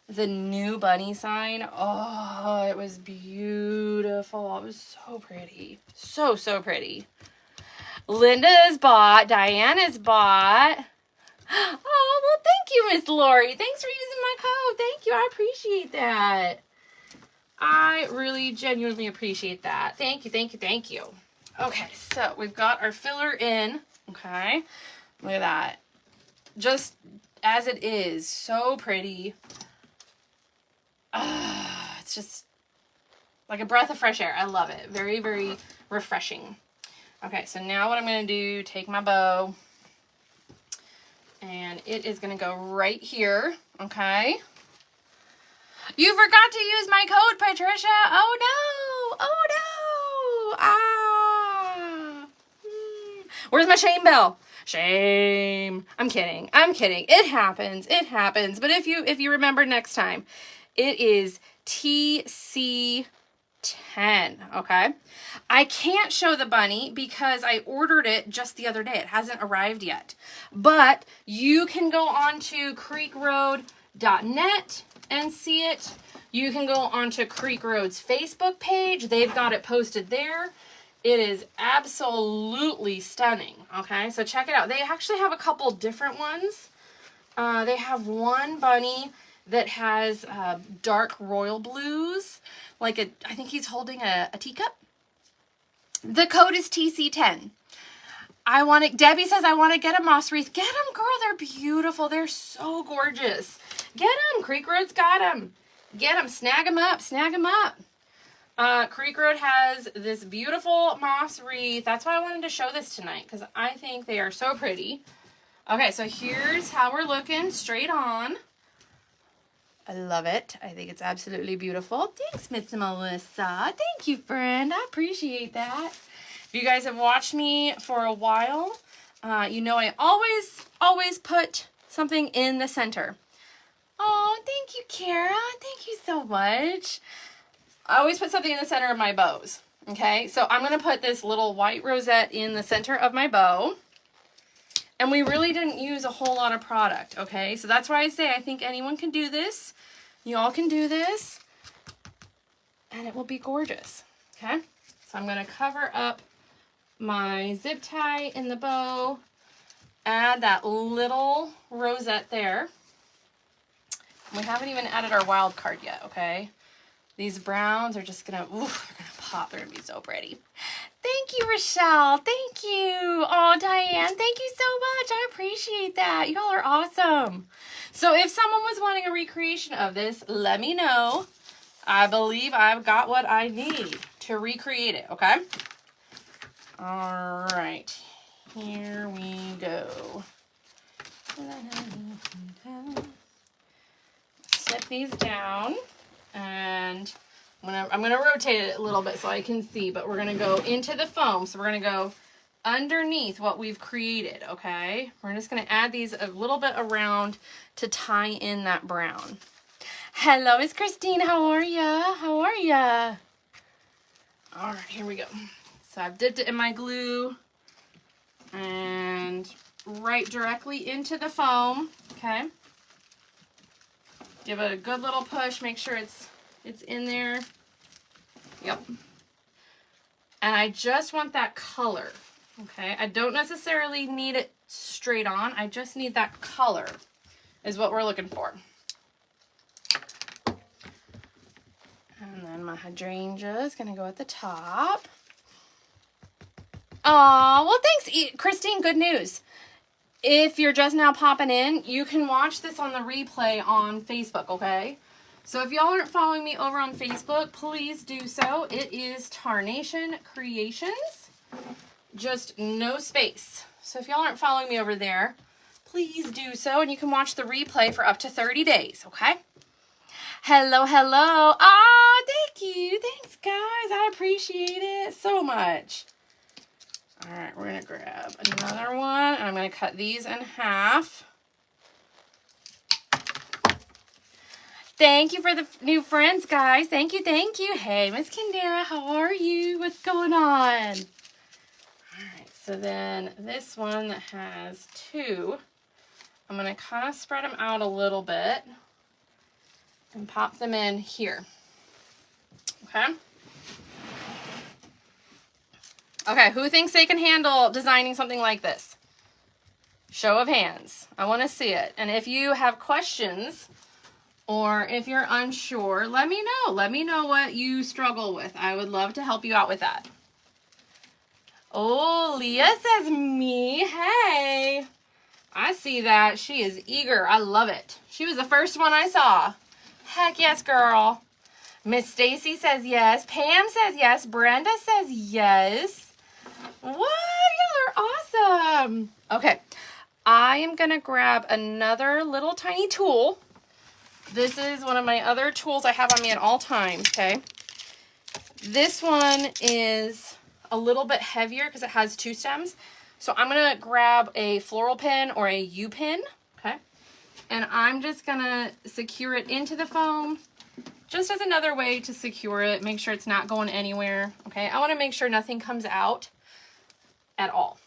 the new bunny sign? Oh, it was beautiful. It was so pretty. So pretty. Linda's bought. Diana's bought. Oh, well, thank you, Miss Lori. Thanks for using my code. Thank you. I appreciate that. I really genuinely appreciate that. Thank you, thank you, thank you. Okay, so we've got our filler in. Okay, look at that. Just as it is. So pretty. It's just like a breath of fresh air. I love it. Very, very refreshing. Okay, so now what I'm going to do, take my bow, and it is going to go right here, okay? You forgot to use my code, Patricia. Oh, no. Oh, no. Ah. Where's my shame bell? Shame. I'm kidding. I'm kidding. It happens. It happens. But if you remember next time, it is TC10, okay? I can't show the bunny because I ordered it just the other day. It hasn't arrived yet. But you can go on to creekroad.net and see it. You can go onto Creek Road's Facebook page. They've got it posted there. It is absolutely stunning, okay? So check it out. They actually have a couple different ones. They have one bunny that has dark royal blues. I think he's holding a teacup. The code is TC10. Debbie says, I want to get a moss wreath. Get them, girl. They're beautiful. They're so gorgeous. Get them. Creek Road's got them. Get them. Snag them up. Snag them up. Creek Road has this beautiful moss wreath. That's why I wanted to show this tonight, because I think they are so pretty. Okay, so here's how we're looking straight on. I love it. I think it's absolutely beautiful. Thanks, Miss Melissa. Thank you, friend. I appreciate that. If you guys have watched me for a while, you know I always put something in the center. Oh, thank you, Kara. Thank you so much. I always put something in the center of my bows. Okay, so I'm going to put this little white rosette in the center of my bow. And we really didn't use a whole lot of product, okay? So that's why I say I think anyone can do this. You all can do this. And it will be gorgeous, okay? So I'm going to cover up my zip tie in the bow. Add that little rosette there. We haven't even added our wild card yet, okay? These browns are just gonna, they're gonna pop. They're gonna be so pretty. Thank you, Rochelle. Thank you. Oh, Diane, thank you so much. I appreciate that. Y'all are awesome. So if someone was wanting a recreation of this, let me know. I believe I've got what I need to recreate it, okay? All right, here we go. Set these down. And I'm gonna rotate it a little bit so I can see, but we're gonna go into the foam. So we're gonna go underneath what we've created, okay? We're just gonna add these a little bit around to tie in that brown. Hello, Miss Christine, how are ya? How are ya? All right, here we go. So I've dipped it in my glue and right directly into the foam, okay? Give it a good little push, make sure it's in there. Yep. And I just want that color, okay? I don't necessarily need it straight on. I just need that color is what we're looking for. And then my hydrangea is going to go at the top. Oh, well, thanks, Christine. Good news. If you're just now popping in, you can watch this on the replay on Facebook, okay? So if y'all aren't following me over on Facebook, please do so. It is Tarnation Creations, just no space. So if y'all aren't following me over there, please do so, and you can watch the replay for up to 30 days, okay? Hello, hello. Ah, thank you. Thanks, guys. I appreciate it so much. All right, we're gonna grab another one, and I'm gonna cut these in half. Thank you for the new friends, guys. Thank you, thank you. Hey, Miss Kendera, how are you? What's going on? All right, so then this one that has two, I'm gonna kind of spread them out a little bit and pop them in here. Okay. Okay, who thinks they can handle designing something like this? Show of hands. I want to see it. And if you have questions or if you're unsure, let me know. Let me know what you struggle with. I would love to help you out with that. Oh, Leah says me. Hey. I see that. She is eager. I love it. She was the first one I saw. Heck yes, girl. Miss Stacy says yes. Pam says yes. Brenda says yes. What? Y'all are awesome. Okay. I am going to grab another little tiny tool. This is one of my other tools I have on me at all times, okay? This one is a little bit heavier because it has two stems. So I'm going to grab a floral pin or a U pin, okay? And I'm just going to secure it into the foam just as another way to secure it. Make sure it's not going anywhere, okay? I want to make sure nothing comes out at all.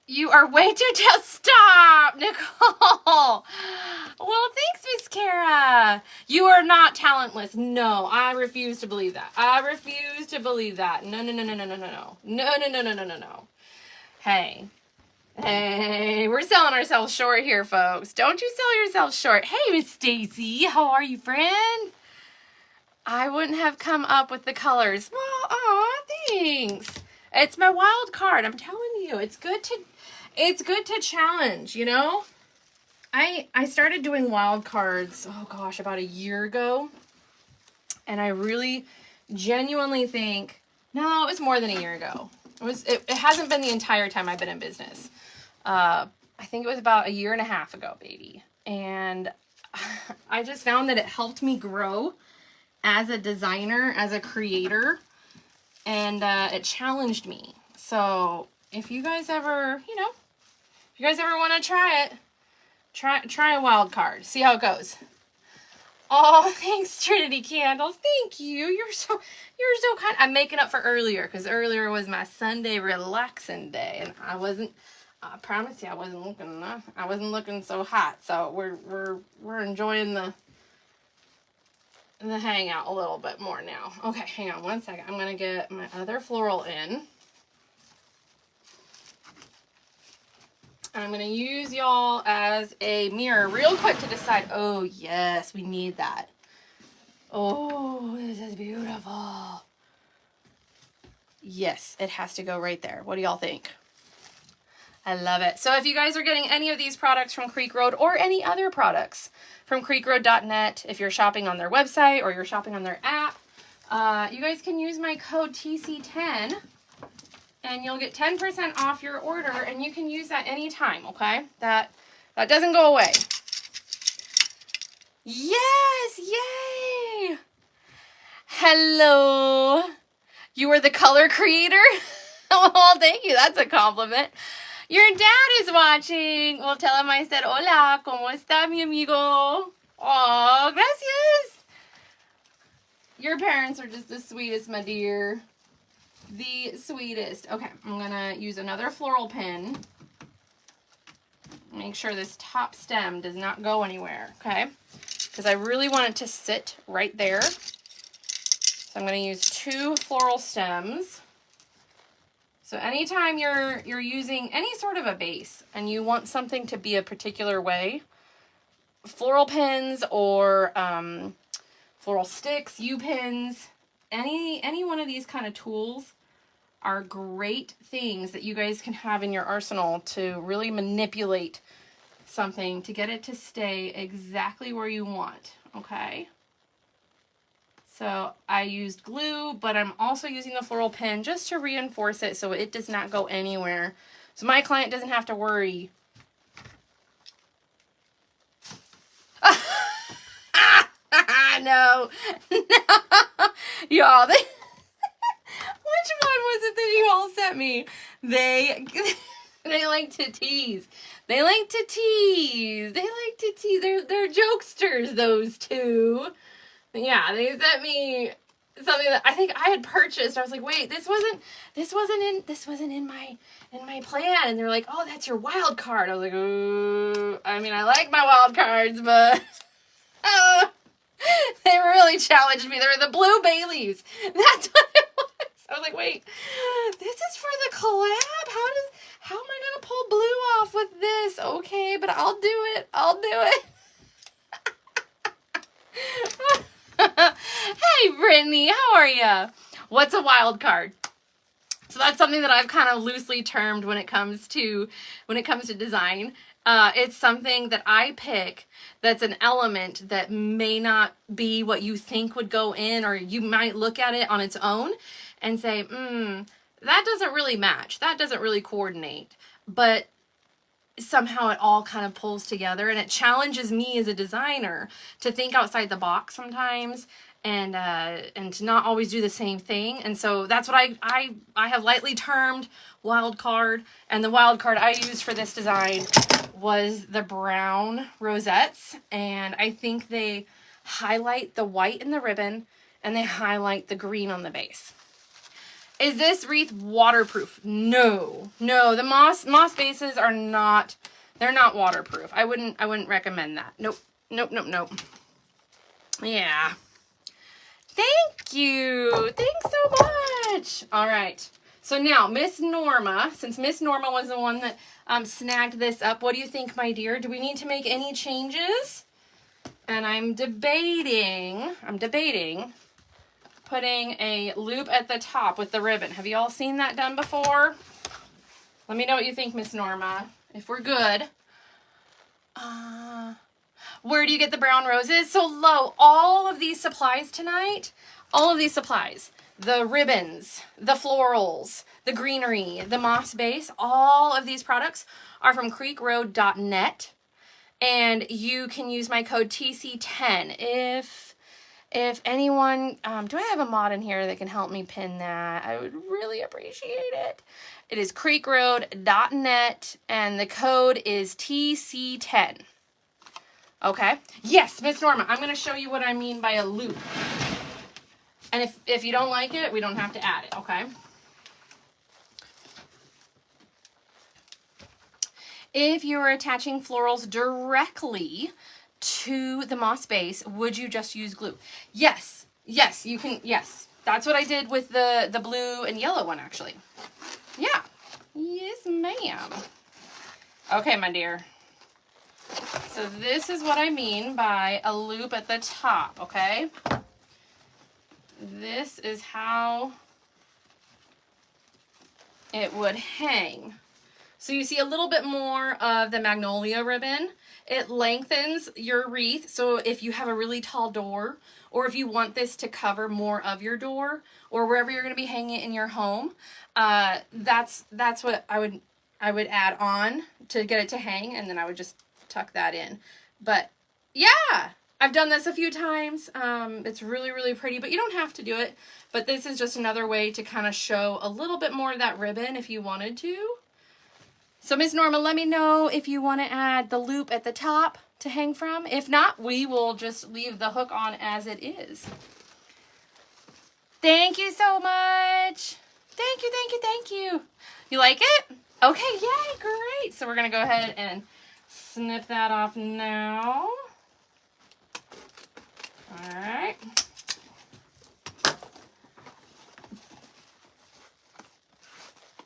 You are way too talented. Stop, Nicole. Well, thanks, Miss Kara. You are not talentless. No, I refuse to believe that. I refuse to believe that. No, no, no, no, no, no, no, no. No, no, no, no, no, no, no. Hey. Hey, we're selling ourselves short here, folks. Don't you sell yourself short. Hey, Miss Stacy. How are you, friend? I wouldn't have come up with the colors. Well, aw, thanks. It's my wild card. I'm telling you, it's good to challenge, you know? I started doing wild cards, oh gosh, about a year ago. And I really genuinely think, no, it was more than a year ago. It hasn't been the entire time I've been in business. I think it was about a year and a half ago, baby. And I just found that it helped me grow as a designer, as a creator. And it challenged me. So if you guys ever, you know, if you guys ever want to try it, try a wild card. See how it goes. Oh, thanks, Trinity Candles. Thank you. You're so kind. I'm making up for earlier because earlier was my Sunday relaxing day, and I promise you, I wasn't looking so hot. So we're enjoying the hangout a little bit more now. Okay, hang on one second. I'm going to get my other floral in. And I'm going to use y'all as a mirror real quick to decide. Oh, yes, we need that. Oh, this is beautiful. Yes, it has to go right there. What do y'all think? I love it. So if you guys are getting any of these products from Creek Road or any other products from creekroad.net, if you're shopping on their website or you're shopping on their app, you guys can use my code TC10 and you'll get 10% off your order, and you can use that anytime, okay? That doesn't go away. Yes, yay! Hello. You are the color creator? Well, thank you. That's a compliment. Your dad is watching. Well, tell him I said, hola, ¿cómo está, mi amigo? Oh, gracias. Your parents are just the sweetest, my dear. The sweetest. Okay, I'm going to use another floral pin. Make sure this top stem does not go anywhere, okay? Because I really want it to sit right there. So I'm going to use 2 floral stems. So anytime you're using any sort of a base and you want something to be a particular way, floral pins or floral sticks, U-pins, any one of these kind of tools are great things that you guys can have in your arsenal to really manipulate something to get it to stay exactly where you want, okay? So I used glue, but I'm also using the floral pin just to reinforce it so it does not go anywhere. So my client doesn't have to worry. No. Y'all, when one was it that you all sent me? They like to tease. They like to tease. They like to tease. They're jokesters, those two. Yeah, they sent me something that I think I had purchased. I was like, wait, this wasn't in my plan. And they're like, oh, that's your wild card. I was like, I mean, I like my wild cards, but they really challenged me. They were the blue Baileys. That's what it was. I was like, wait, this is for the collab? How am I gonna pull blue off with this? Okay, but I'll do it. Hey, Brittany, how are ya? What's a wild card? So that's something that I've kind of loosely termed when it comes to design. It's something that I pick that's an element that may not be what you think would go in, or you might look at it on its own and say, that doesn't really match. That doesn't really coordinate. But somehow it all kind of pulls together, and it challenges me as a designer to think outside the box sometimes, and to not always do the same thing. And so that's what I have lightly termed wild card. And the wild card I used for this design was the brown rosettes, and I think they highlight the white in the ribbon and they highlight the green on the base. Is this wreath waterproof? No, the moss bases are not, they're not waterproof. I wouldn't recommend that. Nope. Yeah. Thank you. Thanks so much. All right. So now, Miss Norma, since Miss Norma was the one that snagged this up, what do you think, my dear? Do we need to make any changes? And I'm debating putting a loop at the top with the ribbon. Have you all seen that done before? Let me know what you think, Miss Norma, if we're good. Where do you get the brown roses? So low, all of these supplies tonight, the ribbons, the florals, the greenery, the moss base, all of these products are from creekroad.net. And you can use my code TC10 if anyone, do I have a mod in here that can help me pin that? I would really appreciate it. It is creekroad.net and the code is TC10. Okay. Yes, Miss Norma, I'm going to show you what I mean by a loop. And if you don't like it, we don't have to add it, okay? If you were attaching florals directly to the moss base, would you just use glue? Yes, you can, yes. That's what I did with the blue and yellow one, actually. Yeah. Yes, ma'am. Okay, my dear. So this is what I mean by a loop at the top, okay? This is how it would hang. So you see a little bit more of the magnolia ribbon. It lengthens your wreath. So if you have a really tall door, or if you want this to cover more of your door, or wherever you're going to be hanging it in your home, that's what I would add on to get it to hang, and then I would just tuck that in. But yeah, I've done this a few times. It's really, really pretty, but you don't have to do it. But this is just another way to kind of show a little bit more of that ribbon if you wanted to. So Miss Norma, let me know if you want to add the loop at the top to hang from. If not, we will just leave the hook on as it is. Thank you so much. Thank you. You like it? Okay, yay, great. So we're going to go ahead and snip that off now. All right.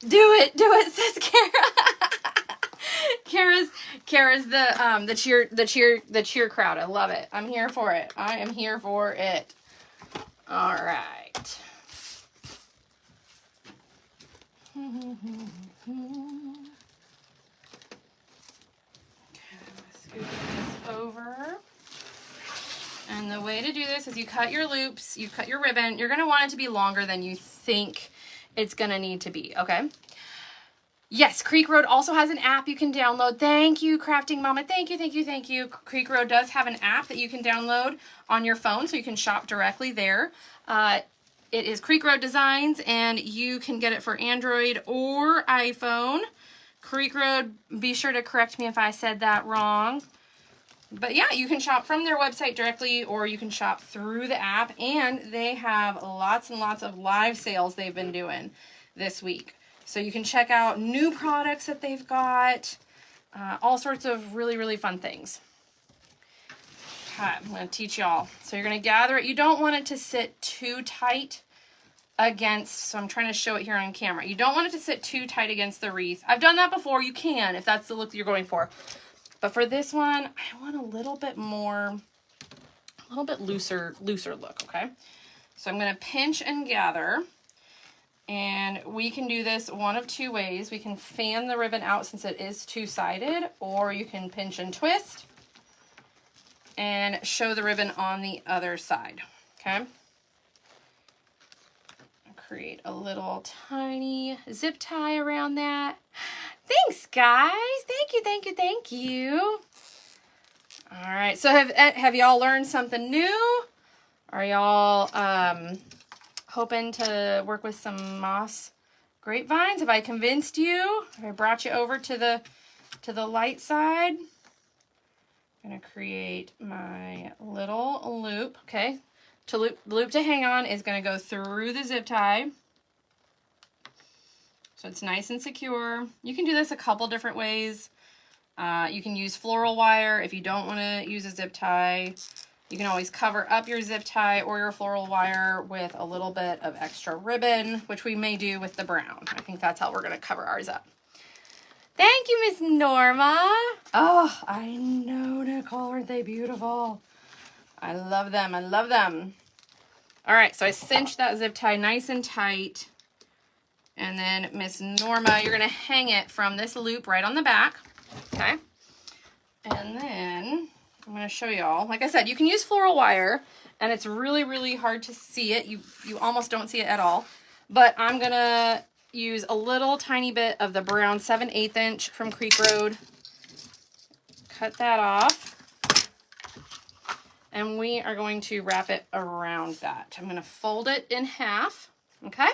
Do it, says Kara. Kara's the cheer crowd. I love it. I'm here for it. I am here for it. All right. Okay, let's scoot this over. And the way to do this is you cut your loops, you cut your ribbon. You're going to want it to be longer than you think it's going to need to be, okay? Yes, Creek Road also has an app you can download. Thank you, Crafting Mama. Thank you. Creek Road does have an app that you can download on your phone, so you can shop directly there. It is Creek Road Designs, and you can get it for Android or iPhone. Creek Road, be sure to correct me if I said that wrong. But yeah, you can shop from their website directly, or you can shop through the app, and they have lots and lots of live sales they've been doing this week. So you can check out new products that they've got, all sorts of really, really fun things. Okay, I'm going to teach y'all. So you're going to gather it. You don't want it to sit too tight against, so I'm trying to show it here on camera. You don't want it to sit too tight against the wreath. I've done that before. You can, if that's the look you're going for. But for this one, I want a little bit more, a little bit looser look, okay? So I'm going to pinch and gather. And we can do this one of two ways. We can fan the ribbon out since it is two-sided, or you can pinch and twist and show the ribbon on the other side, okay? Create a little tiny zip tie around that. Thanks, guys. Thank you, thank you, thank you. All right, so have y'all learned something new? Are y'all hoping to work with some moss grapevines? Have I convinced you? Have I brought you over to the light side? I'm gonna create my little loop, okay? The loop to hang on is gonna go through the zip tie. So it's nice and secure. You can do this a couple different ways. You can use floral wire if you don't wanna use a zip tie. You can always cover up your zip tie or your floral wire with a little bit of extra ribbon, which we may do with the brown. I think that's how we're gonna cover ours up. Thank you, Miss Norma. Oh, I know, Nicole, aren't they beautiful? I love them, I love them. All right, so I cinched that zip tie nice and tight. And then Miss Norma, you're gonna hang it from this loop right on the back, okay? And then I'm gonna show y'all. Like I said, you can use floral wire, and it's really, really hard to see it. You almost don't see it at all. But I'm gonna use a little tiny bit of the brown 7/8 inch from Creek Road. Cut that off. And we are going to wrap it around that. I'm gonna fold it in half, okay?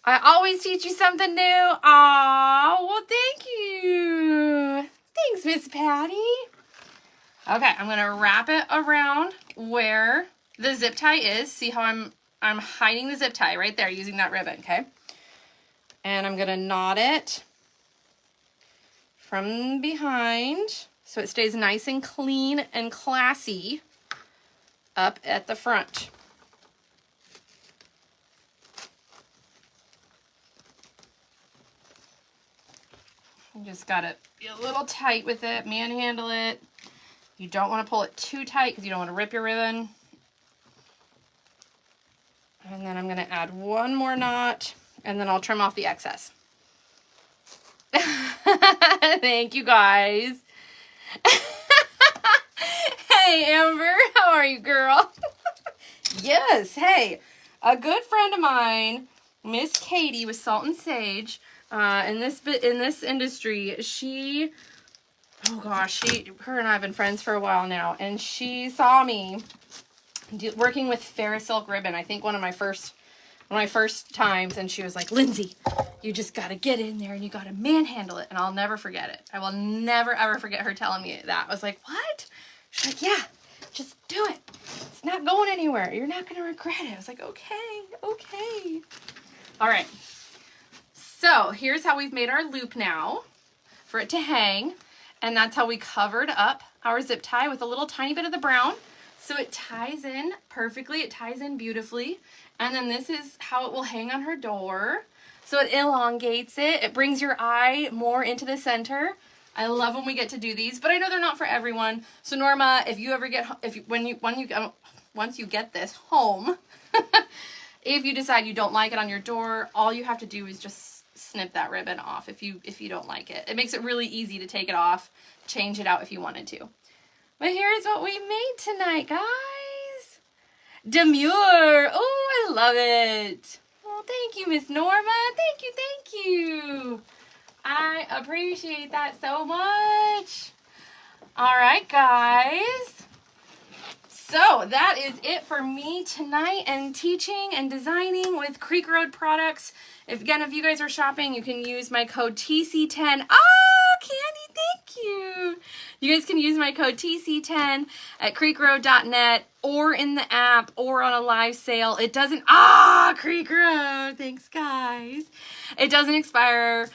I always teach you something new. Aw, well, thank you. Thanks, Miss Patty. Okay, I'm gonna wrap it around where the zip tie is. See how I'm hiding the zip tie right there using that ribbon, okay? And I'm gonna knot it from behind so it stays nice and clean and classy up at the front. You just gotta be a little tight with it, manhandle it. You don't want to pull it too tight because you don't want to rip your ribbon. And then I'm gonna add one more knot, and then I'll trim off the excess. Thank you, guys. Hey, Amber, how are you, girl? Yes, hey, a good friend of mine, Miss Katie with Salt and Sage, in this industry, her and I have been friends for a while now, and she saw me working with Ferris silk ribbon. I think one of my first times, and she was like, Lindsay, you just got to get in there and you got to manhandle it. And I'll never forget it. I will never, ever forget her telling me that. I was like, what? She's like, yeah, just do it. It's not going anywhere. You're not going to regret it. I was like, okay. All right. So here's how we've made our loop now for it to hang. And that's how we covered up our zip tie with a little tiny bit of the brown. So it ties in perfectly. It ties in beautifully. And then this is how it will hang on her door. So it elongates it. It brings your eye more into the center. I love when we get to do these, but I know they're not for everyone. So Norma, if you ever get, once you get this home, if you decide you don't like it on your door, all you have to do is just snip that ribbon off if you don't like it. It makes it really easy to take it off, change it out if you wanted to. But here's what we made tonight, guys. Demure. Oh, I love it. Oh, thank you, Miss Norma. Thank you. I appreciate that so much. All right, guys. So that is it for me tonight and teaching and designing with Creek Road products. If you guys are shopping, you can use my code TC10. Oh, Candy, thank you. You guys can use my code TC10 at creekroad.net or in the app or on a live sale. It doesn't, Creek Road, thanks guys. It doesn't expire.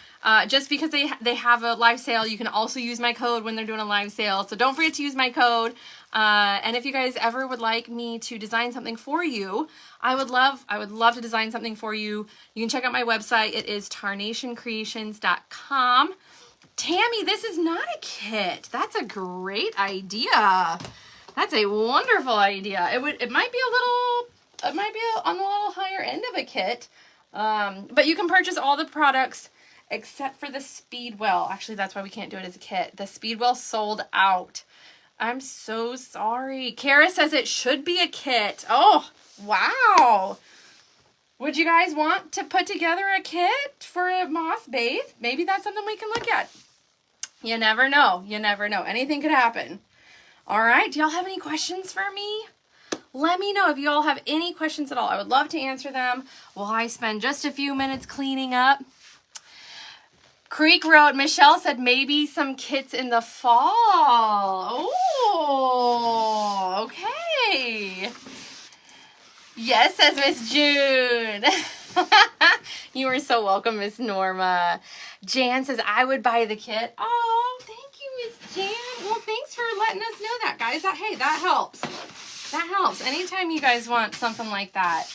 Just because they have a live sale, you can also use my code when they're doing a live sale. So don't forget to use my code. And if you guys ever would like me to design something for you, I would love to design something for you. You can check out my website. It is tarnationcreations.com. Tammy, this is not a kit. That's a great idea. That's a wonderful idea. It might be on the little higher end of a kit. But you can purchase all the products except for the Speedwell. Actually, that's why we can't do it as a kit. The Speedwell sold out. I'm so sorry. Kara says it should be a kit. Oh, wow. Would you guys want to put together a kit for a Moss Wreath? Maybe that's something we can look at. You never know. You never know. Anything could happen. All right. Do y'all have any questions for me? Let me know if you all have any questions at all. I would love to answer them while I spend just a few minutes cleaning up. Creek Road, Michelle said maybe some kits in the fall. Oh, okay. Yes, says Miss June. You are so welcome, Miss Norma. Jan says, I would buy the kit. Oh, thank you, Miss Jan. Well, thanks for letting us know that, guys. Hey, that helps. That helps. Anytime you guys want something like that,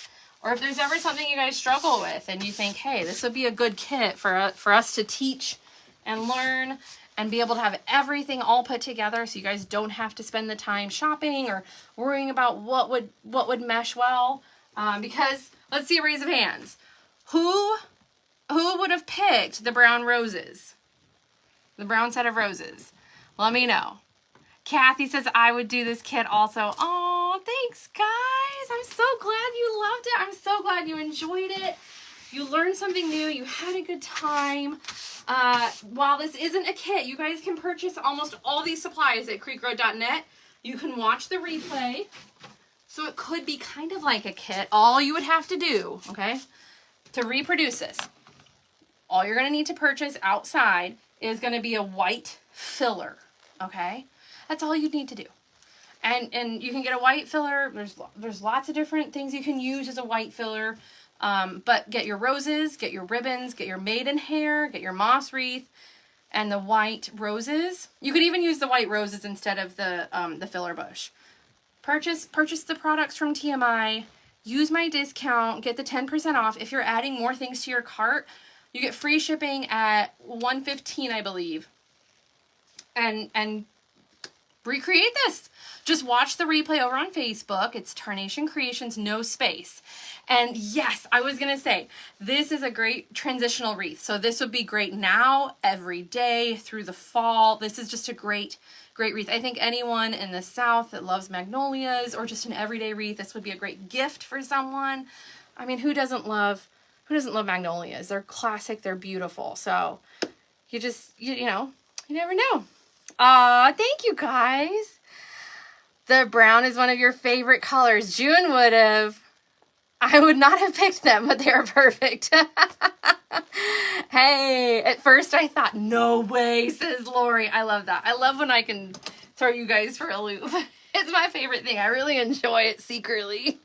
or if there's ever something you guys struggle with and you think, hey, this would be a good kit for us to teach and learn and be able to have everything all put together so you guys don't have to spend the time shopping or worrying about what would mesh well. Because, let's see a raise of hands. Who would have picked the brown roses? The brown set of roses? Let me know. Kathy says, I would do this kit also. Oh, thanks, guys. I'm so glad you loved it. I'm so glad you enjoyed it. You learned something new. You had a good time. While this isn't a kit, you guys can purchase almost all these supplies at creekroad.net. You can watch the replay. So it could be kind of like a kit. All you would have to do, okay, to reproduce this, all you're going to need to purchase outside is going to be a white filler, okay? That's all you need to do. And you can get a white filler. There's lots of different things you can use as a white filler. But get your roses, get your ribbons, get your maiden hair, get your moss wreath, and the white roses. You could even use the white roses instead of the filler bush. Purchase the products from TMI. Use my discount. Get the 10% off. If you're adding more things to your cart, you get free shipping at $115, I believe. And recreate this. Just watch the replay over on Facebook. It's Tarnation Creations, no space. And yes, I was going to say, this is a great transitional wreath. So this would be great now, every day, through the fall. This is just a great wreath. I think anyone in the South that loves magnolias or just an everyday wreath, this would be a great gift for someone. I mean, who doesn't love magnolias? They're classic. They're beautiful. So you never know. Thank you guys. The brown is one of your favorite colors. June would have. I would not have picked them, but they are perfect. Hey, at first I thought, no way, says Lori. I love that. I love when I can throw you guys for a loop. It's my favorite thing. I really enjoy it secretly.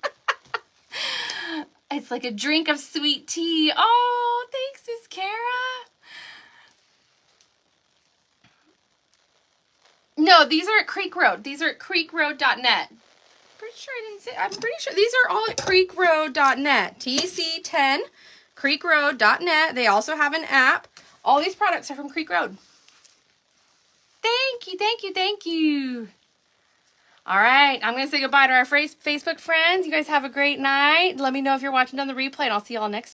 It's like a drink of sweet tea. Oh, thanks, Miss Kara. No, these are at Creek Road. These are at creekroad.net. I'm pretty sure these are all at creekroad.net. TC10, creekroad.net. They also have an app. All these products are from Creek Road. Thank you, thank you, thank you. All right, I'm going to say goodbye to our Facebook friends. You guys have a great night. Let me know if you're watching on the replay, and I'll see y'all next time.